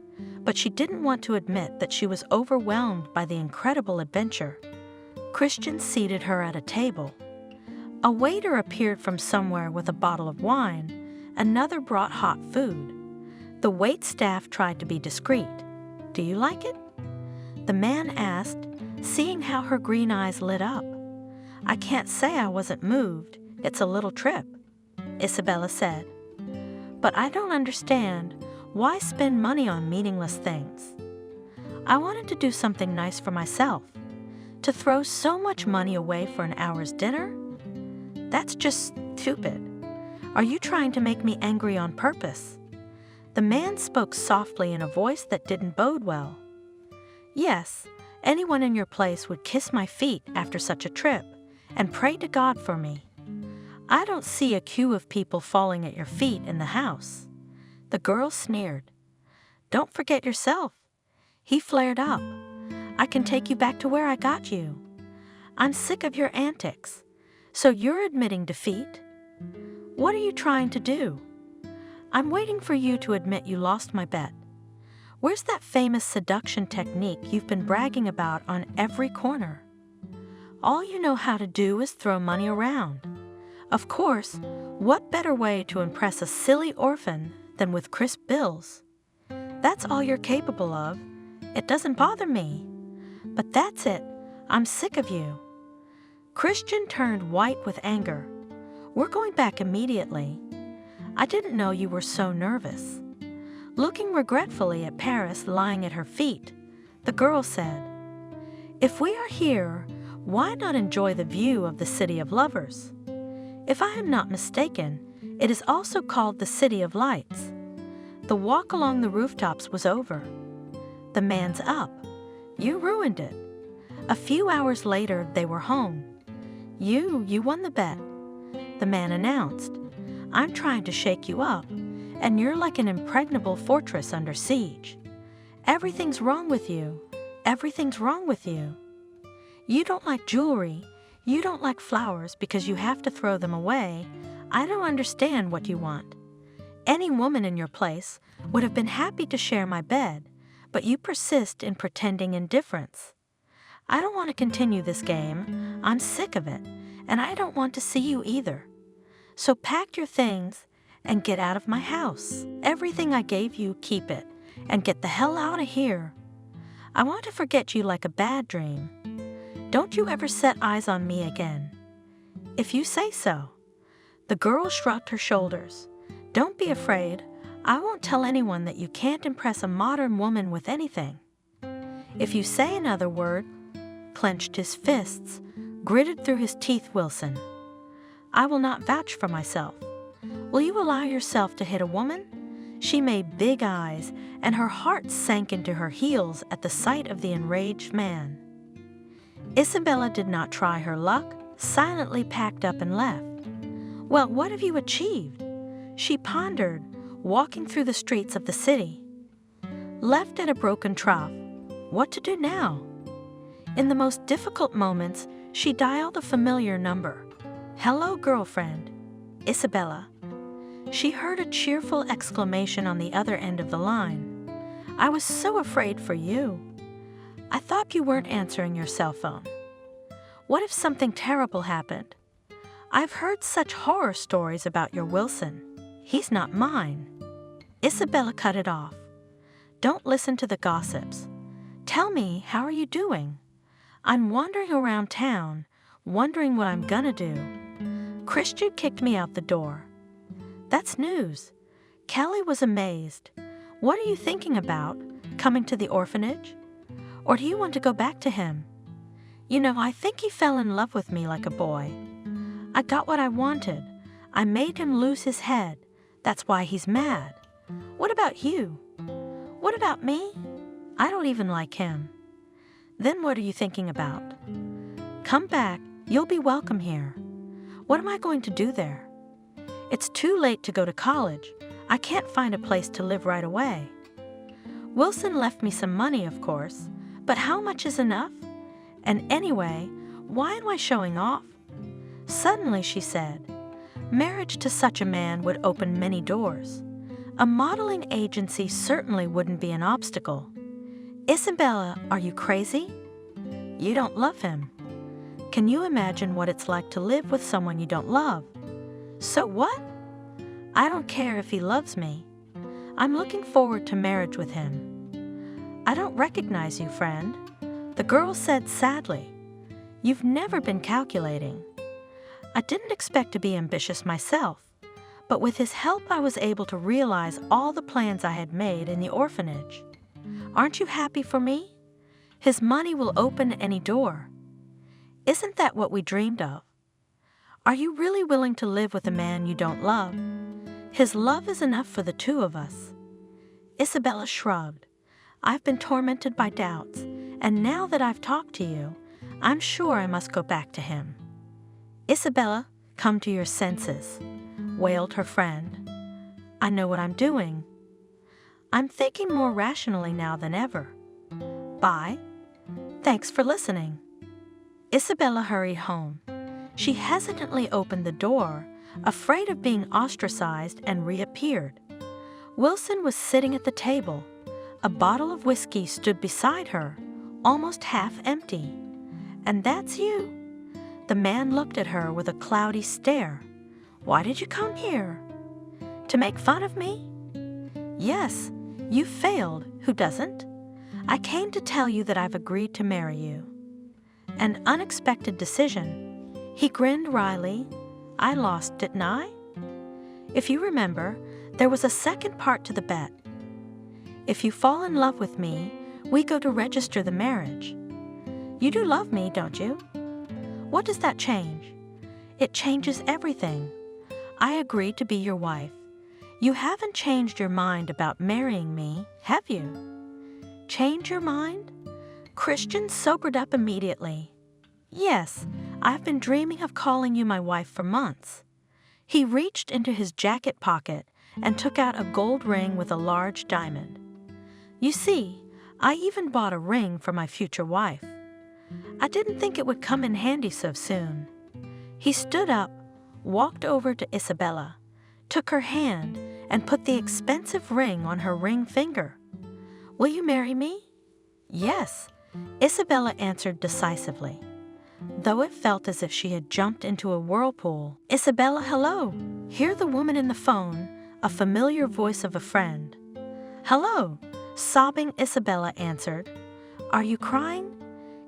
but she didn't want to admit that she was overwhelmed by the incredible adventure. Christian seated her at a table. A waiter appeared from somewhere with a bottle of wine. Another brought hot food. The waitstaff tried to be discreet. "Do you like it?" The man asked, seeing how her green eyes lit up. "I can't say I wasn't moved. It's a little trip," Isabella said. "But I don't understand. Why spend money on meaningless things? I wanted to do something nice for myself. To throw so much money away for an hour's dinner? That's just stupid. Are you trying to make me angry on purpose?" The man spoke softly in a voice that didn't bode well. "Yes, anyone in your place would kiss my feet after such a trip and pray to God for me. I don't see a queue of people falling at your feet in the house." The girl sneered. "Don't forget yourself." He flared up. "I can take you back to where I got you. I'm sick of your antics. So you're admitting defeat? What are you trying to do? I'm waiting for you to admit you lost my bet. Where's that famous seduction technique you've been bragging about on every corner? All you know how to do is throw money around. Of course, what better way to impress a silly orphan than with crisp bills? That's all you're capable of. It doesn't bother me. But that's it. I'm sick of you." Christian turned white with anger. "We're going back immediately. I didn't know you were so nervous." Looking regretfully at Paris lying at her feet, the girl said, "If we are here, why not enjoy the view of the City of Lovers? If I am not mistaken, it is also called the City of Lights. The walk along the rooftops was over. The man's up. You ruined it. A few hours later, they were home. You won the bet." The man announced, "I'm trying to shake you up, and you're like an impregnable fortress under siege. Everything's wrong with you. Everything's wrong with you. You don't like jewelry. You don't like flowers because you have to throw them away. I don't understand what you want. Any woman in your place would have been happy to share my bed, but you persist in pretending indifference. I don't want to continue this game. I'm sick of it, and I don't want to see you either. So pack your things and get out of my house. Everything I gave you, keep it, and get the hell out of here. I want to forget you like a bad dream. Don't you ever set eyes on me again. If you say so." The girl shrugged her shoulders. "Don't be afraid. I won't tell anyone that you can't impress a modern woman with anything. If you say another word," clenched his fists, gritted through his teeth Wilson, "I will not vouch for myself. Will you allow yourself to hit a woman?" She made big eyes, and her heart sank into her heels at the sight of the enraged man. Isabella did not try her luck, silently packed up and left. "Well, what have you achieved?" She pondered, walking through the streets of the city. Left at a broken trough, what to do now? In the most difficult moments, she dialed a familiar number. "Hello, girlfriend. Isabella." She heard a cheerful exclamation on the other end of the line. "I was so afraid for you. I thought you weren't answering your cell phone. What if something terrible happened? I've heard such horror stories about your Wilson. He's not mine." Isabella cut it off. "Don't listen to the gossips. Tell me, how are you doing? I'm wandering around town, wondering what I'm gonna do. Christian kicked me out the door." "That's news." Kelly was amazed. "What are you thinking about? Coming to the orphanage? Or do you want to go back to him? You know, I think he fell in love with me like a boy. I got what I wanted. I made him lose his head. That's why he's mad. What about you? What about me? I don't even like him. Then what are you thinking about? Come back. You'll be welcome here. What am I going to do there? It's too late to go to college. I can't find a place to live right away. Wilson left me some money, of course, but how much is enough? And anyway, why am I showing off?" Suddenly she said, "Marriage to such a man would open many doors. A modeling agency certainly wouldn't be an obstacle. Isabella, are you crazy? You don't love him. Can you imagine what it's like to live with someone you don't love? So what? I don't care if he loves me. I'm looking forward to marriage with him. I don't recognize you, friend, the girl said sadly. You've never been calculating. I didn't expect to be ambitious myself, but with his help I was able to realize all the plans I had made in the orphanage. Aren't you happy for me? His money will open any door. Isn't that what we dreamed of? Are you really willing to live with a man you don't love? His love is enough for the two of us. Isabella shrugged. I've been tormented by doubts, and now that I've talked to you, I'm sure I must go back to him. Isabella, come to your senses, wailed her friend. I know what I'm doing. I'm thinking more rationally now than ever. Bye. Thanks for listening. Isabella hurried home. She hesitantly opened the door, afraid of being ostracized, and reappeared. Wilson was sitting at the table. A bottle of whiskey stood beside her, almost half empty. And that's you? The man looked at her with a cloudy stare. Why did you come here? To make fun of me? Yes, you failed. Who doesn't? I came to tell you that I've agreed to marry you. An unexpected decision. He grinned wryly. I lost, didn't I? If you remember, there was a second part to the bet. If you fall in love with me, we go to register the marriage. You do love me, don't you? What does that change? It changes everything. I agreed to be your wife. You haven't changed your mind about marrying me, have you? Change your mind? Christian sobered up immediately. Yes, I've been dreaming of calling you my wife for months. He reached into his jacket pocket and took out a gold ring with a large diamond. You see, I even bought a ring for my future wife. I didn't think it would come in handy so soon. He stood up, walked over to Isabella, took her hand, and put the expensive ring on her ring finger. Will you marry me? Yes, Isabella answered decisively, though it felt as if she had jumped into a whirlpool. Isabella, hello. Hear the woman in the phone, a familiar voice of a friend. Hello, sobbing Isabella answered. Are you crying?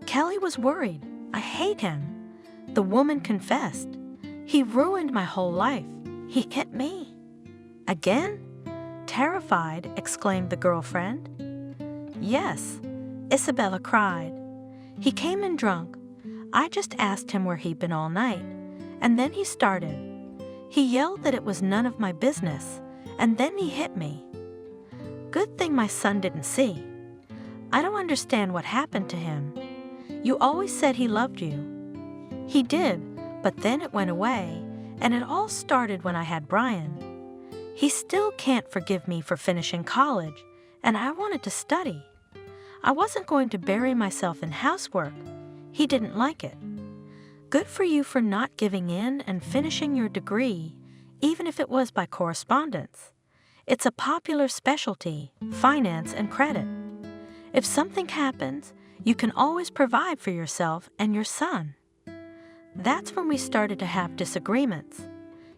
Kelly was worried. I hate him. The woman confessed. He ruined my whole life. He hit me. Again? Terrified, exclaimed the girlfriend. Yes, Isabella cried. He came in drunk. I just asked him where he'd been all night, and then he started. He yelled that it was none of my business, and then he hit me. Good thing my son didn't see. I don't understand what happened to him. You always said he loved you. He did, but then it went away, and it all started when I had Brian. He still can't forgive me for finishing college, and I wanted to study. I wasn't going to bury myself in housework. He didn't like it. Good for you for not giving in and finishing your degree, even if it was by correspondence. It's a popular specialty, finance and credit. If something happens, you can always provide for yourself and your son. That's when we started to have disagreements.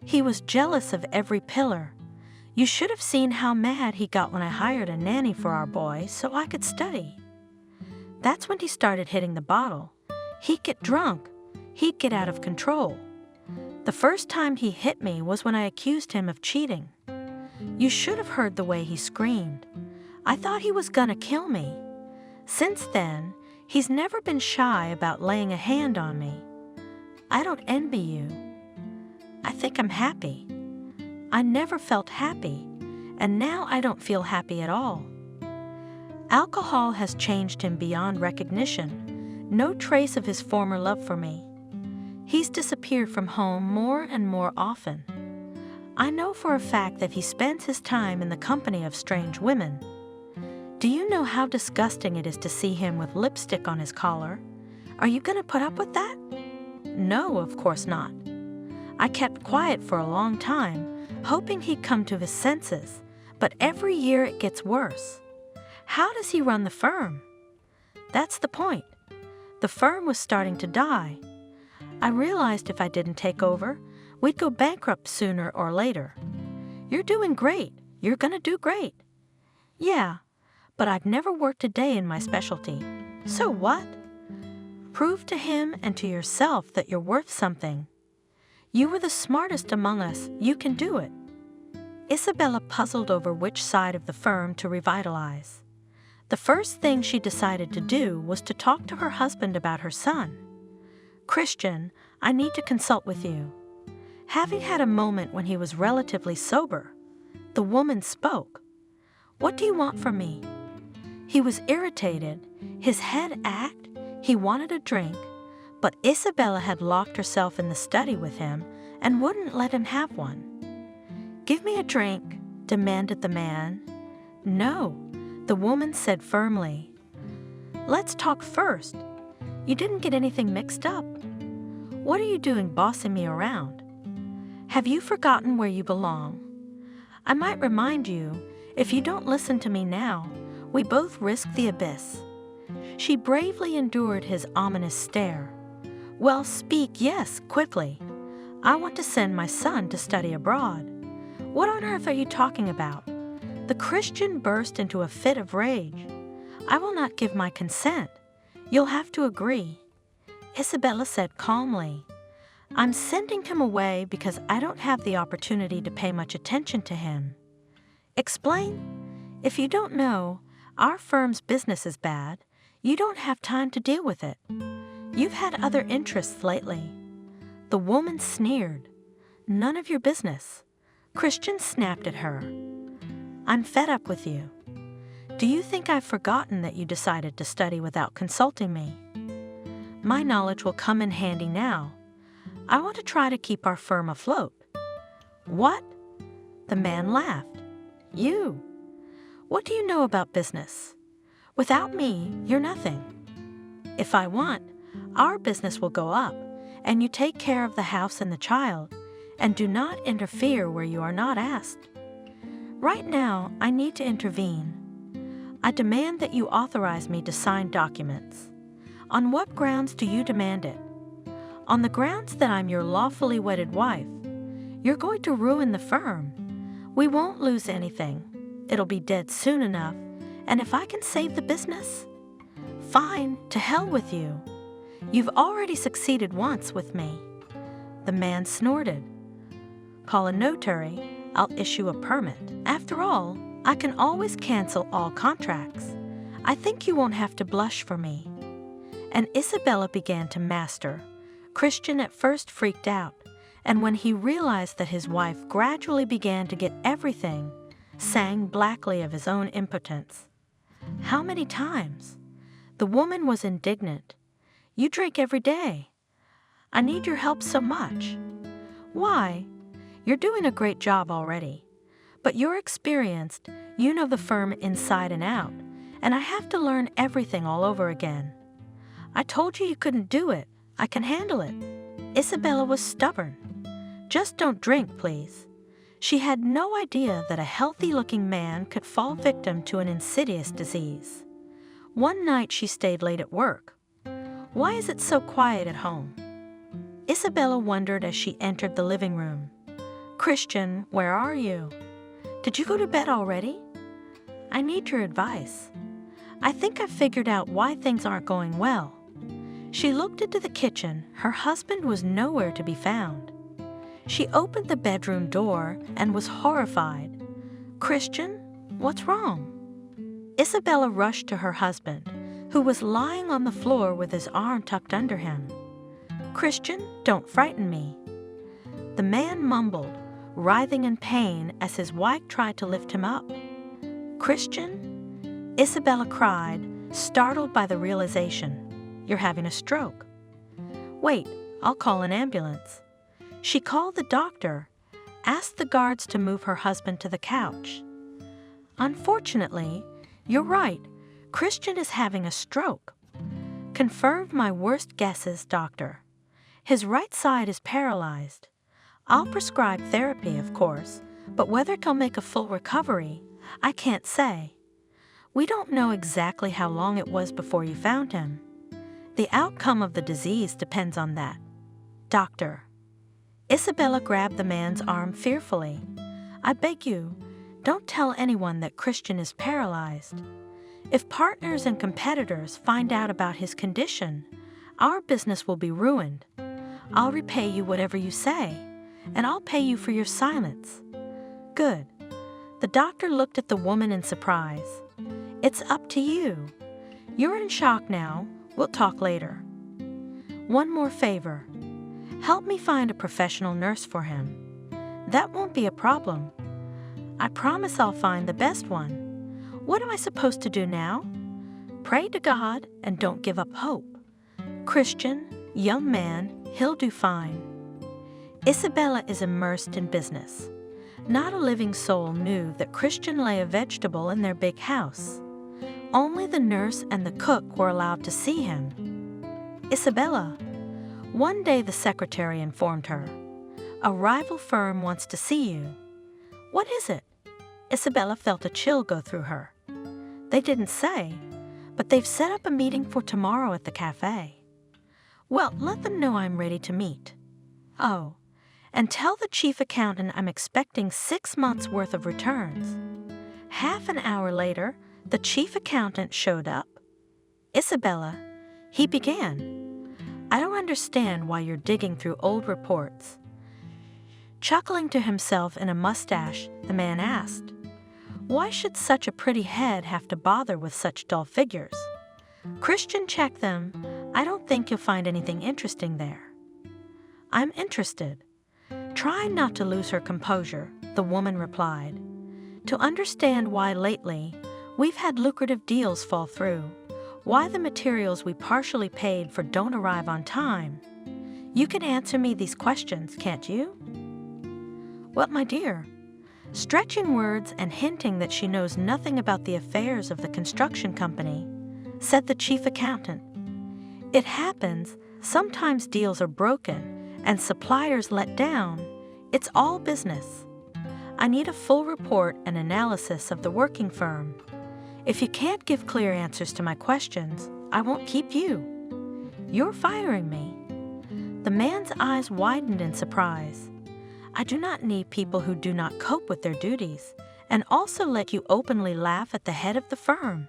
He was jealous of every pillar. You should have seen how mad he got when I hired a nanny for our boy so I could study. That's when he started hitting the bottle. He'd get drunk. He'd get out of control. The first time he hit me was when I accused him of cheating. You should have heard the way he screamed. I thought he was gonna kill me. Since then, he's never been shy about laying a hand on me. I don't envy you. I think I'm happy. I never felt happy, and now I don't feel happy at all. Alcohol has changed him beyond recognition. No trace of his former love for me. He's disappeared from home more and more often. I know for a fact that he spends his time in the company of strange women. Do you know how disgusting it is to see him with lipstick on his collar? Are you going to put up with that? No, of course not. I kept quiet for a long time, hoping he'd come to his senses, but every year it gets worse. How does he run the firm? That's the point. The firm was starting to die. I realized if I didn't take over, we'd go bankrupt sooner or later. You're doing great. You're gonna do great. Yeah, but I've never worked a day in my specialty. So what? Prove to him and to yourself that you're worth something. You were the smartest among us. You can do it. Isabella puzzled over which side of the firm to revitalize. The first thing she decided to do was to talk to her husband about her son. Christian, I need to consult with you. Having had a moment when he was relatively sober, the woman spoke. What do you want from me? He was irritated, his head ached, he wanted a drink, but Isabella had locked herself in the study with him and wouldn't let him have one. Give me a drink, demanded the man. No, the woman said firmly. Let's talk first. You didn't get anything mixed up. What are you doing bossing me around? Have you forgotten where you belong? I might remind you, if you don't listen to me now, we both risk the abyss. She bravely endured his ominous stare. Well, speak, yes, quickly. I want to send my son to study abroad. What on earth are you talking about? The Christian burst into a fit of rage. I will not give my consent. You'll have to agree. Isabella said calmly, I'm sending him away because I don't have the opportunity to pay much attention to him. Explain? If you don't know, our firm's business is bad. You don't have time to deal with it. You've had other interests lately. The woman sneered. None of your business. Christian snapped at her. I'm fed up with you. Do you think I've forgotten that you decided to study without consulting me? My knowledge will come in handy now. I want to try to keep our firm afloat. What? The man laughed. You. What do you know about business? Without me, you're nothing. If I want, our business will go up, and you take care of the house and the child, and do not interfere where you are not asked. Right now, I need to intervene. I demand that you authorize me to sign documents. On what grounds do you demand it? On the grounds that I'm your lawfully wedded wife. You're going to ruin the firm. We won't lose anything. It'll be dead soon enough, and if I can save the business, fine, to hell with you. You've already succeeded once with me. The man snorted. Call a notary, I'll issue a permit. After all, I can always cancel all contracts. I think you won't have to blush for me. And Isabella began to master. Christian at first freaked out, and when he realized that his wife gradually began to get everything, sang blackly of his own impotence. How many times? The woman was indignant. You drink every day. I need your help so much. Why? You're doing a great job already. But you're experienced, you know the firm inside and out, and I have to learn everything all over again. I told you you couldn't do it. I can handle it. Isabella was stubborn. Just don't drink, please. She had no idea that a healthy-looking man could fall victim to an insidious disease. One night she stayed late at work. Why is it so quiet at home? Isabella wondered as she entered the living room. Christian, where are you? Did you go to bed already? I need your advice. I think I've figured out why things aren't going well. She looked into the kitchen. Her husband was nowhere to be found. She opened the bedroom door and was horrified. Christian, what's wrong? Isabella rushed to her husband, who was lying on the floor with his arm tucked under him. Christian, don't frighten me. The man mumbled, writhing in pain as his wife tried to lift him up. Christian? Isabella cried, startled by the realization. You're having a stroke. Wait, I'll call an ambulance. She called the doctor, asked the guards to move her husband to the couch. Unfortunately, you're right, Christian is having a stroke. Confirmed my worst guesses, doctor. His right side is paralyzed. I'll prescribe therapy, of course, but whether he'll make a full recovery, I can't say. We don't know exactly how long it was before you found him. The outcome of the disease depends on that. Doctor. Isabella grabbed the man's arm fearfully. I beg you, don't tell anyone that Christian is paralyzed. If partners and competitors find out about his condition, our business will be ruined. I'll repay you whatever you say, and I'll pay you for your silence. Good. The doctor looked at the woman in surprise. It's up to you. You're in shock now. We'll talk later. One more favor. Help me find a professional nurse for him. That won't be a problem. I promise I'll find the best one. What am I supposed to do now? Pray to God and don't give up hope. Christian, young man, he'll do fine. Isabella is immersed in business. Not a living soul knew that Christian lay a vegetable in their big house. Only the nurse and the cook were allowed to see him. Isabella. One day the secretary informed her, "A rival firm wants to see you." "What is it?" Isabella felt a chill go through her. "They didn't say, but they've set up a meeting for tomorrow at the cafe." "Well, let them know I'm ready to meet." "Oh, and tell the chief accountant I'm expecting 6 months' worth of returns." Half an hour later, the chief accountant showed up. "Isabella," he began, "I don't understand why you're digging through old reports." Chuckling to himself in a mustache, the man asked, "Why should such a pretty head have to bother with such dull figures? Christian, check them. I don't think you'll find anything interesting there." "I'm interested." Trying not to lose her composure, the woman replied, "To understand why lately we've had lucrative deals fall through, why the materials we partially paid for don't arrive on time. You can answer me these questions, can't you?" "What, my dear?" Stretching words and hinting that she knows nothing about the affairs of the construction company, said the chief accountant. "It happens, sometimes deals are broken and suppliers let down. It's all business. I need a full report and analysis of the working firm. If you can't give clear answers to my questions, I won't keep you. You're firing me." The man's eyes widened in surprise. "I do not need people who do not cope with their duties and also let you openly laugh at the head of the firm.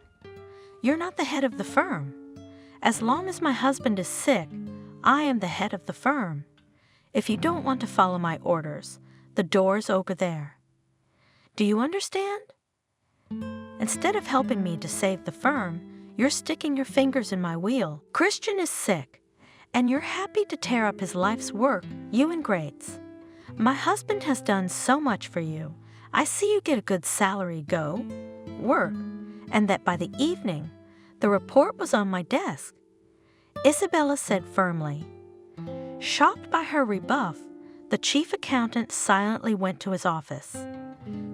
You're not the head of the firm. As long as my husband is sick, I am the head of the firm. If you don't want to follow my orders, the door's over there. Do you understand? Instead of helping me to save the firm, you're sticking your fingers in my wheel. Christian is sick, and you're happy to tear up his life's work, you ingrates. My husband has done so much for you. I see you get a good salary, go, work, and that by the evening, the report was on my desk." Isabella said firmly. Shocked by her rebuff, the chief accountant silently went to his office.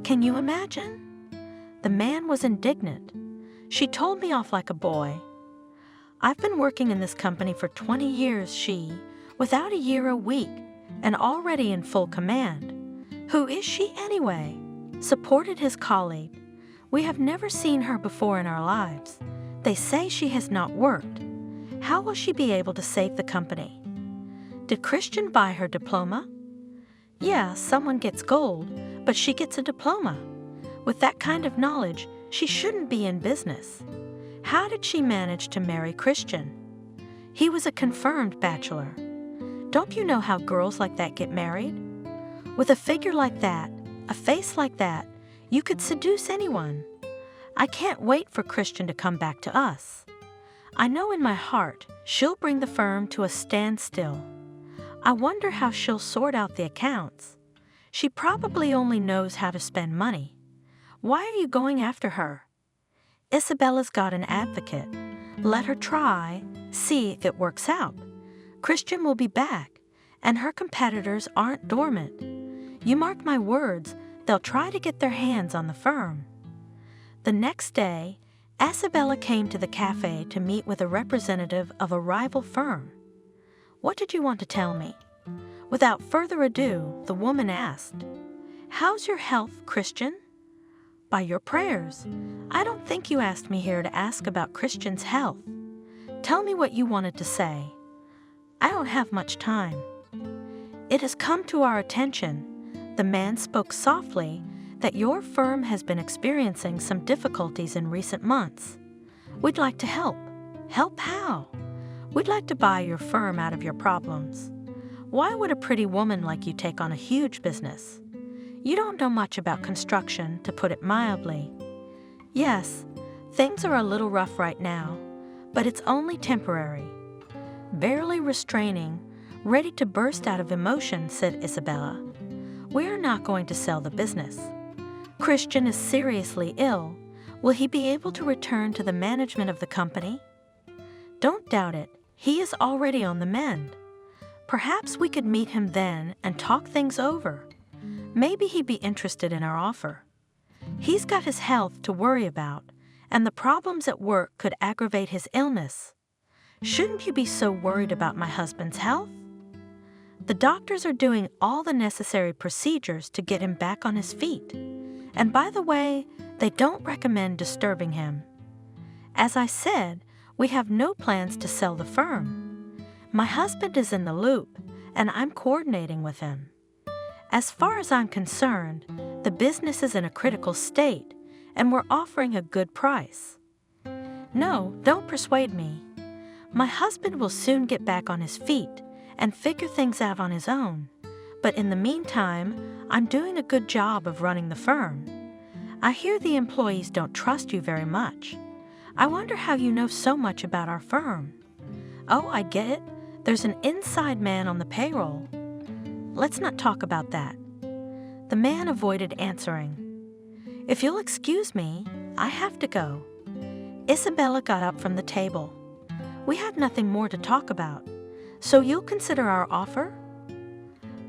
Can you imagine? The man was indignant. "She told me off like a boy. I've been working in this company for 20 years, she, without a year a week, and already in full command. Who is she anyway?" Supported his colleague. "We have never seen her before in our lives. They say she has not worked. How will she be able to save the company? Did Christian buy her diploma? Yeah, someone gets gold, but she gets a diploma. With that kind of knowledge, she shouldn't be in business. How did she manage to marry Christian? He was a confirmed bachelor. Don't you know how girls like that get married? With a figure like that, a face like that, you could seduce anyone. I can't wait for Christian to come back to us. I know in my heart she'll bring the firm to a standstill. I wonder how she'll sort out the accounts. She probably only knows how to spend money. Why are you going after her? Isabella's got an advocate. Let her try, see if it works out. Christian will be back, and her competitors aren't dormant. You mark my words, they'll try to get their hands on the firm." The next day, Isabella came to the cafe to meet with a representative of a rival firm. "What did you want to tell me?" Without further ado, the woman asked, "How's your health, Christian?" "By your prayers. I don't think you asked me here to ask about Christian's health. Tell me what you wanted to say." "I don't have much time." It has come to our attention, the man spoke softly, that your firm has been experiencing some difficulties in recent months. We'd like to help. Help how? We'd like to buy your firm out of your problems. Why would a pretty woman like you take on a huge business? You don't know much about construction, to put it mildly. Yes, things are a little rough right now, but it's only temporary. Barely restraining, ready to burst out of emotion, said Isabella. We are not going to sell the business. Christian is seriously ill. Will he be able to return to the management of the company? Don't doubt it. He is already on the mend. Perhaps we could meet him then and talk things over. Maybe he'd be interested in our offer. He's got his health to worry about, and the problems at work could aggravate his illness. Shouldn't you be so worried about my husband's health? The doctors are doing all the necessary procedures to get him back on his feet. And by the way, they don't recommend disturbing him. As I said, we have no plans to sell the firm. My husband is in the loop, and I'm coordinating with him. As far as I'm concerned, the business is in a critical state, and we're offering a good price. No, don't persuade me. My husband will soon get back on his feet and figure things out on his own. But in the meantime, I'm doing a good job of running the firm. I hear the employees don't trust you very much. I wonder how you know so much about our firm. Oh, I get it. There's an inside man on the payroll. Let's not talk about that. The man avoided answering. If you'll excuse me, I have to go. Isabella got up from the table. We had nothing more to talk about, so you'll consider our offer?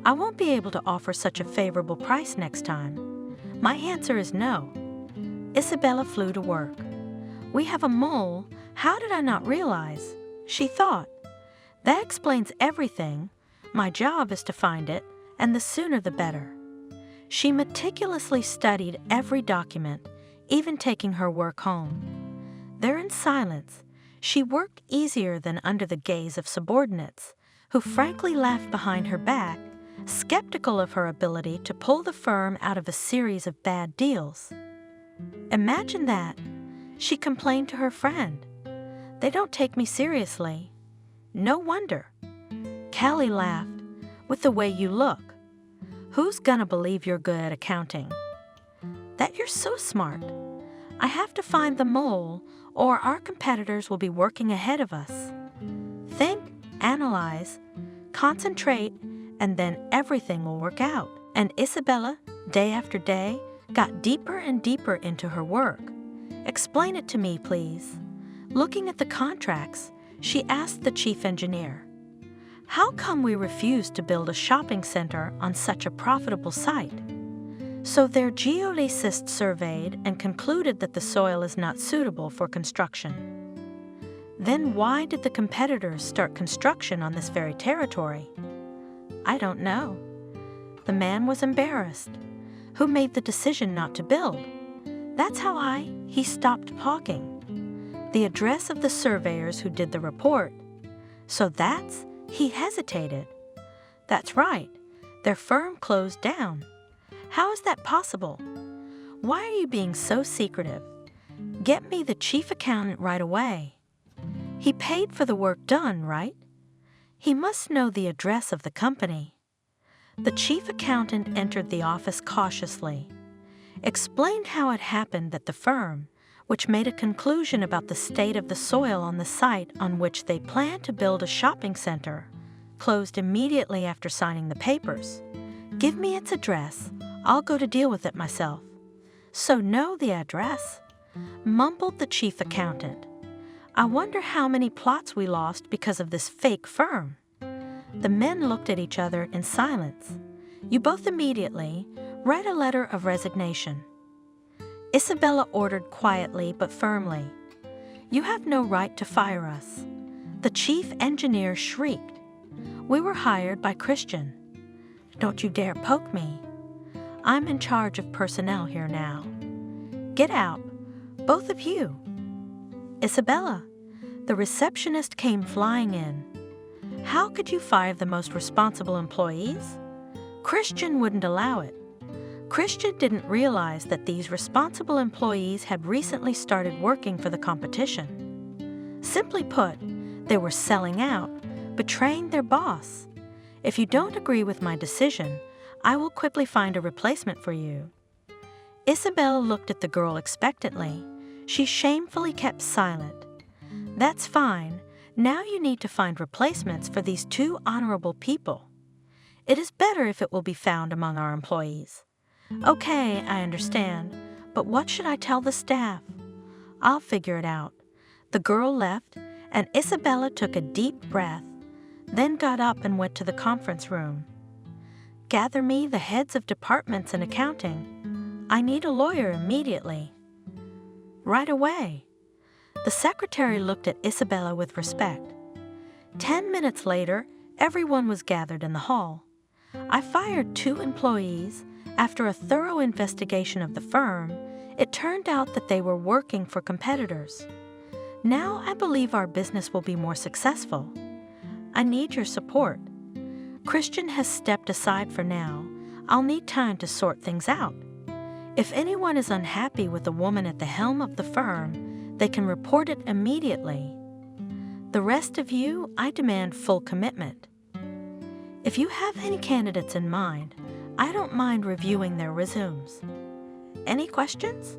I won't be able to offer such a favorable price next time. My answer is no. Isabella flew to work. We have a mole. How did I not realize? She thought. That explains everything. My job is to find it, and the sooner the better. She meticulously studied every document, even taking her work home. There in silence, she worked easier than under the gaze of subordinates, who frankly laughed behind her back, skeptical of her ability to pull the firm out of a series of bad deals. Imagine that. She complained to her friend. They don't take me seriously. No wonder. Callie laughed. With the way you look. Who's gonna believe you're good at accounting? That you're so smart. I have to find the mole, or our competitors will be working ahead of us. Think, analyze, concentrate, and then everything will work out. And Isabella, day after day, got deeper and deeper into her work. Explain it to me, please. Looking at the contracts, she asked the chief engineer, how come we refused to build a shopping center on such a profitable site? So their geodesist surveyed and concluded that the soil is not suitable for construction. Then why did the competitors start construction on this very territory? I don't know. The man was embarrassed. Who made the decision not to build? That's how he stopped talking. The address of the surveyors who did the report. So he hesitated. That's right. Their firm closed down. How is that possible? Why are you being so secretive? Get me the chief accountant right away. He paid for the work done, right? He must know the address of the company. The chief accountant entered the office cautiously, explained how it happened that the firm, which made a conclusion about the state of the soil on the site on which they planned to build a shopping center, closed immediately after signing the papers. Give me its address. I'll go to deal with it myself. So know the address? Mumbled the chief accountant. I wonder how many plots we lost because of this fake firm. The men looked at each other in silence. You both immediately write a letter of resignation. Isabella ordered quietly but firmly. You have no right to fire us. The chief engineer shrieked. We were hired by Christian. Don't you dare poke me. I'm in charge of personnel here now. Get out, both of you. Isabella, the receptionist came flying in. How could you fire the most responsible employees? Christian wouldn't allow it. Christian didn't realize that these responsible employees had recently started working for the competition. Simply put, they were selling out, betraying their boss. If you don't agree with my decision, I will quickly find a replacement for you. Isabella looked at the girl expectantly. She shamefully kept silent. That's fine. Now you need to find replacements for these two honorable people. It is better if it will be found among our employees. Okay, I understand, but what should I tell the staff? I'll figure it out. The girl left, and Isabella took a deep breath, then got up and went to the conference room. Gather me the heads of departments in accounting. I need a lawyer immediately. Right away. The secretary looked at Isabella with respect. 10 minutes later, everyone was gathered in the hall. I fired 2 employees. After a thorough investigation of the firm, it turned out that they were working for competitors. Now I believe our business will be more successful. I need your support. Christian has stepped aside for now. I'll need time to sort things out. If anyone is unhappy with the woman at the helm of the firm, they can report it immediately. The rest of you, I demand full commitment. If you have any candidates in mind, I don't mind reviewing their resumes. Any questions?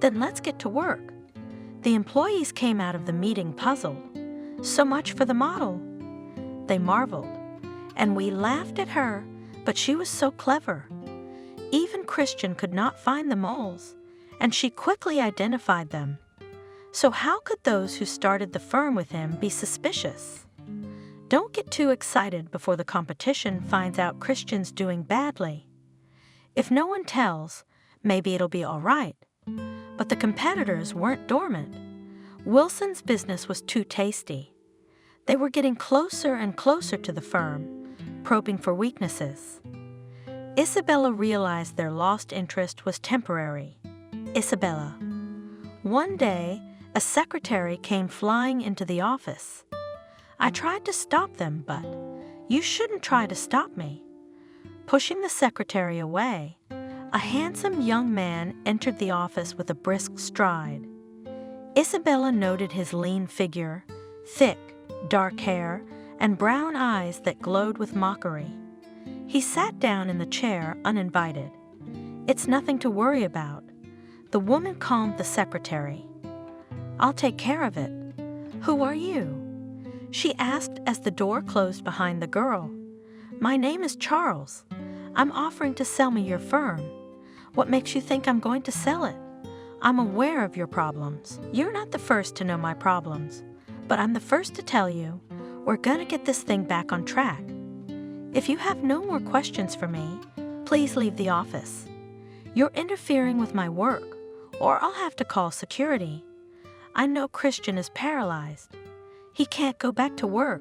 Then let's get to work. The employees came out of the meeting puzzled. So much for the model. They marveled. And we laughed at her, but she was so clever. Even Christian could not find the moles, and she quickly identified them. So how could those who started the firm with him be suspicious? Don't get too excited before the competition finds out Christian's doing badly. If no one tells, maybe it'll be all right. But the competitors weren't dormant. Wilson's business was too tasty. They were getting closer and closer to the firm, probing for weaknesses. Isabella realized their lost interest was temporary. Isabella. One day, a secretary came flying into the office. I tried to stop them, but you shouldn't try to stop me. Pushing the secretary away, a handsome young man entered the office with a brisk stride. Isabella noted his lean figure, thick, dark hair, and brown eyes that glowed with mockery. He sat down in the chair uninvited. It's nothing to worry about. The woman calmed the secretary. I'll take care of it. Who are you? She asked as the door closed behind the girl. My name is Charles. I'm offering to sell me your firm. What makes you think I'm going to sell it? I'm aware of your problems. You're not the first to know my problems, but I'm the first to tell you we're going to get this thing back on track. If you have no more questions for me, please leave the office. You're interfering with my work, or I'll have to call security. I know Christian is paralyzed. He can't go back to work,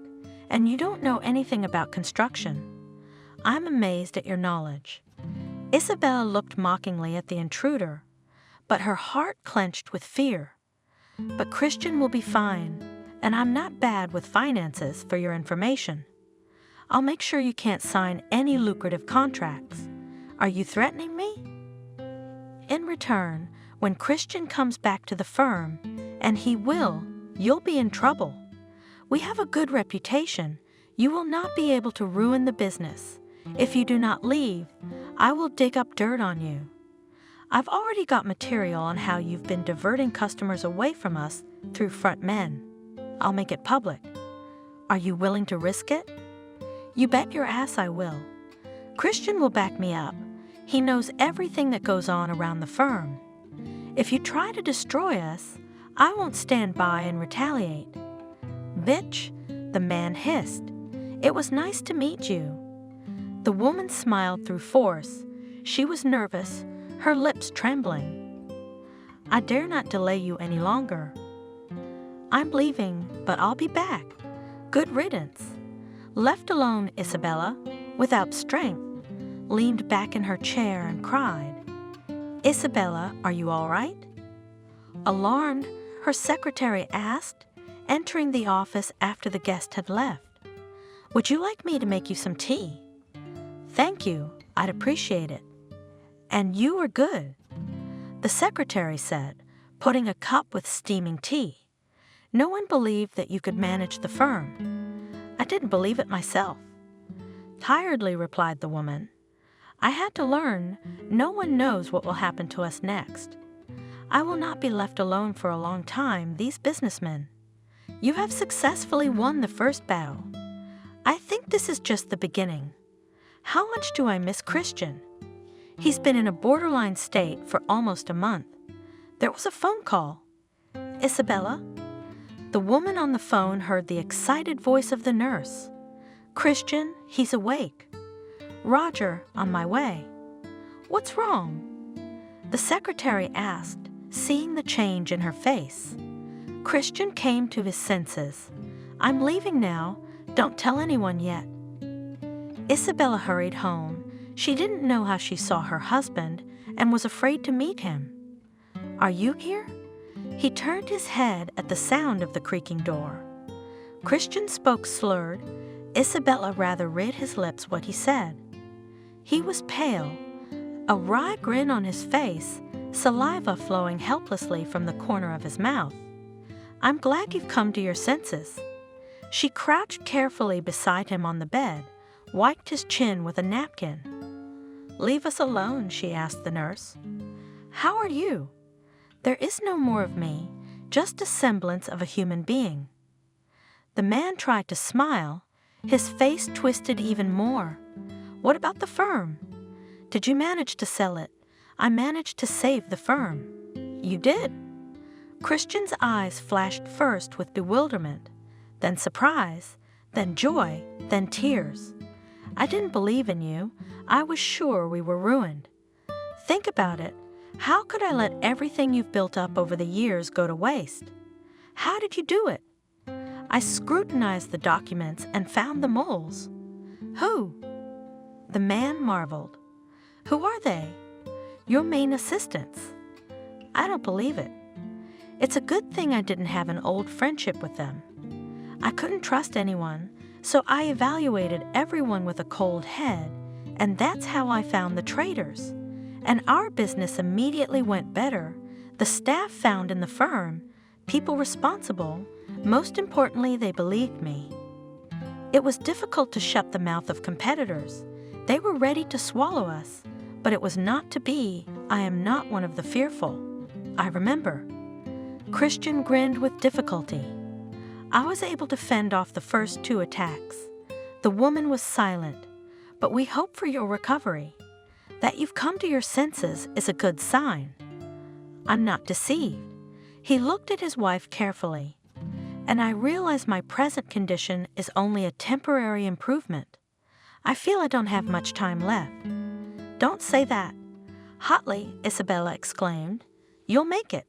and you don't know anything about construction. I'm amazed at your knowledge. Isabella looked mockingly at the intruder, but her heart clenched with fear. But Christian will be fine, and I'm not bad with finances for your information. I'll make sure you can't sign any lucrative contracts. Are you threatening me? In return, when Christian comes back to the firm, and he will, you'll be in trouble. We have a good reputation. You will not be able to ruin the business. If you do not leave, I will dig up dirt on you. I've already got material on how you've been diverting customers away from us through front men. I'll make it public. Are you willing to risk it? You bet your ass I will. Christian will back me up. He knows everything that goes on around the firm. If you try to destroy us, I won't stand by and retaliate. Bitch, the man hissed. It was nice to meet you. The woman smiled through force. She was nervous, her lips trembling. I dare not delay you any longer. I'm leaving, but I'll be back. Good riddance. Left alone, Isabella, without strength, leaned back in her chair and cried. Isabella, are you all right? Alarmed, her secretary asked, entering the office after the guest had left. Would you like me to make you some tea? Thank you, I'd appreciate it. And you are good, the secretary said, putting a cup with steaming tea. No one believed that you could manage the firm. I didn't believe it myself. Tiredly replied the woman, I had to learn no one knows what will happen to us next. I will not be left alone for a long time, these businessmen. You have successfully won the first battle. I think this is just the beginning. How much do I miss Christian? He's been in a borderline state for almost a month. There was a phone call. Isabella? The woman on the phone heard the excited voice of the nurse. Christian, he's awake. Roger, on my way. What's wrong? The secretary asked, seeing the change in her face. Christian came to his senses. I'm leaving now. Don't tell anyone yet. Isabella hurried home. She didn't know how she saw her husband and was afraid to meet him. Are you here? He turned his head at the sound of the creaking door. Christian spoke slurred. Isabella rather read his lips what he said. He was pale, a wry grin on his face, saliva flowing helplessly from the corner of his mouth. I'm glad you've come to your senses. She crouched carefully beside him on the bed, wiped his chin with a napkin. Leave us alone, she asked the nurse. How are you? There is no more of me, just a semblance of a human being. The man tried to smile. His face twisted even more. What about the firm? Did you manage to sell it? I managed to save the firm. You did? Christian's eyes flashed first with bewilderment, then surprise, then joy, then tears. I didn't believe in you. I was sure we were ruined. Think about it. How could I let everything you've built up over the years go to waste? How did you do it? I scrutinized the documents and found the moles. Who? The man marveled. Who are they? Your main assistants. I don't believe it. It's a good thing I didn't have an old friendship with them. I couldn't trust anyone, so I evaluated everyone with a cold head, and that's how I found the traitors. And our business immediately went better. The staff found in the firm, people responsible, most importantly, they believed me. It was difficult to shut the mouth of competitors. They were ready to swallow us, but it was not to be. I am not one of the fearful. I remember. Christian grinned with difficulty. I was able to fend off the first 2 attacks. The woman was silent, but we hope for your recovery. That you've come to your senses is a good sign. I'm not deceived. He looked at his wife carefully, and I realize my present condition is only a temporary improvement. I feel I don't have much time left. Don't say that. Hotly, Isabella exclaimed. You'll make it.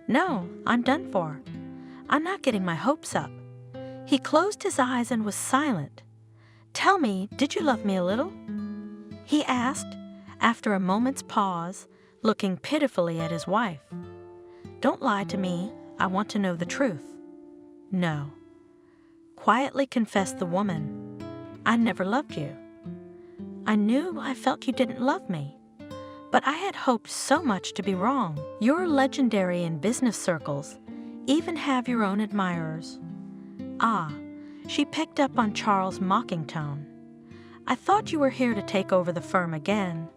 No, I'm done for. I'm not getting my hopes up. He closed his eyes and was silent. Tell me, did you love me a little? He asked, after a moment's pause, looking pitifully at his wife. Don't lie to me. I want to know the truth. No. Quietly confessed the woman. I never loved you. I knew I felt you didn't love me, but I had hoped so much to be wrong. You're legendary in business circles, even have your own admirers. Ah, she picked up on Charles' mocking tone. I thought you were here to take over the firm again.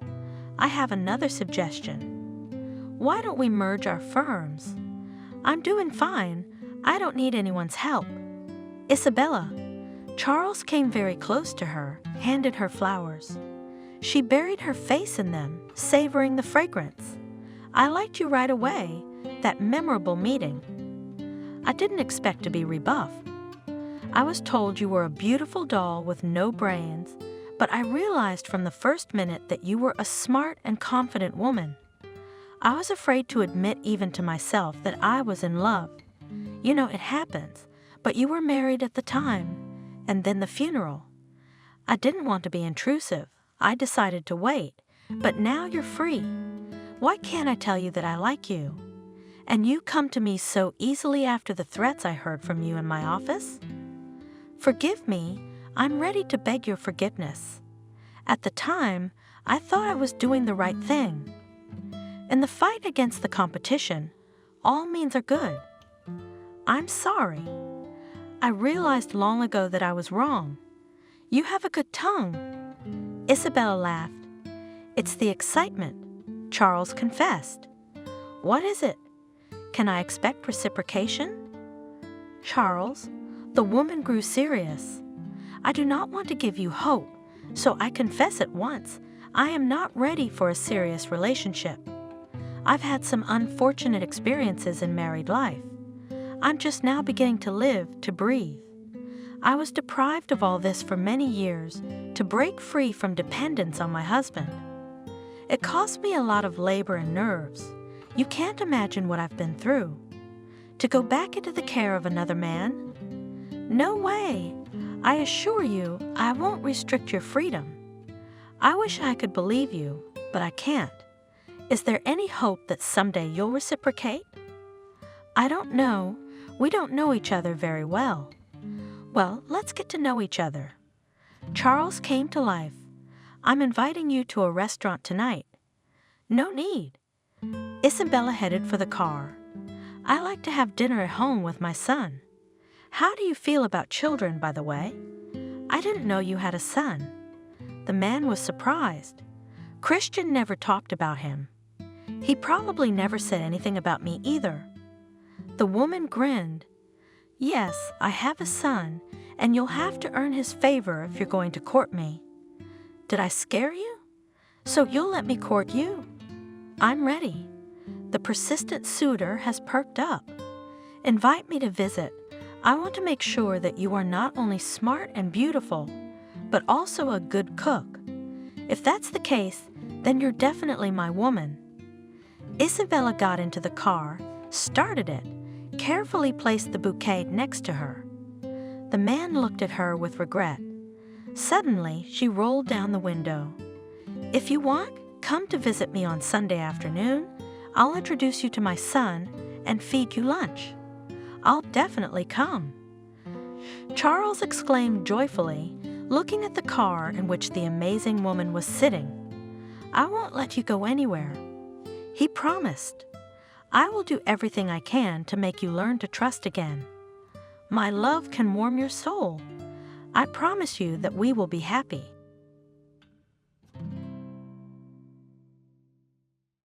I have another suggestion. Why don't we merge our firms? I'm doing fine. I don't need anyone's help. Isabella. Charles came very close to her, handed her flowers. She buried her face in them, savoring the fragrance. I liked you right away, that memorable meeting. I didn't expect to be rebuffed. I was told you were a beautiful doll with no brains, but I realized from the first minute that you were a smart and confident woman. I was afraid to admit even to myself that I was in love. You know, it happens, but you were married at the time, and then the funeral. I didn't want to be intrusive. I decided to wait, but now you're free. Why can't I tell you that I like you? And you come to me so easily after the threats I heard from you in my office? Forgive me, I'm ready to beg your forgiveness. At the time, I thought I was doing the right thing. In the fight against the competition, all means are good. I'm sorry. I realized long ago that I was wrong. You have a good tongue. Isabella laughed. It's the excitement, Charles confessed. What is it? Can I expect reciprocation? Charles, the woman grew serious. I do not want to give you hope, so I confess at once, I am not ready for a serious relationship. I've had some unfortunate experiences in married life. I'm just now beginning to live, to breathe. I was deprived of all this for many years to break free from dependence on my husband. It cost me a lot of labor and nerves. You can't imagine what I've been through. To go back into the care of another man? No way. I assure you, I won't restrict your freedom. I wish I could believe you, but I can't. Is there any hope that someday you'll reciprocate? I don't know. We don't know each other very well. Well, let's get to know each other. Charles came to life. I'm inviting you to a restaurant tonight. No need. Isabella headed for the car. I like to have dinner at home with my son. How do you feel about children, by the way? I didn't know you had a son. The man was surprised. Christian never talked about him. He probably never said anything about me either. The woman grinned. Yes, I have a son, and you'll have to earn his favor if you're going to court me. Did I scare you? So you'll let me court you? I'm ready. The persistent suitor has perked up. Invite me to visit. I want to make sure that you are not only smart and beautiful, but also a good cook. If that's the case, then you're definitely my woman. Isabella got into the car, started it, carefully placed the bouquet next to her. The man looked at her with regret. Suddenly, she rolled down the window. If you want, come to visit me on Sunday afternoon. I'll introduce you to my son and feed you lunch. I'll definitely come. Charles exclaimed joyfully, looking at the car in which the amazing woman was sitting. I won't let you go anywhere. He promised. I will do everything I can to make you learn to trust again. My love can warm your soul. I promise you that we will be happy.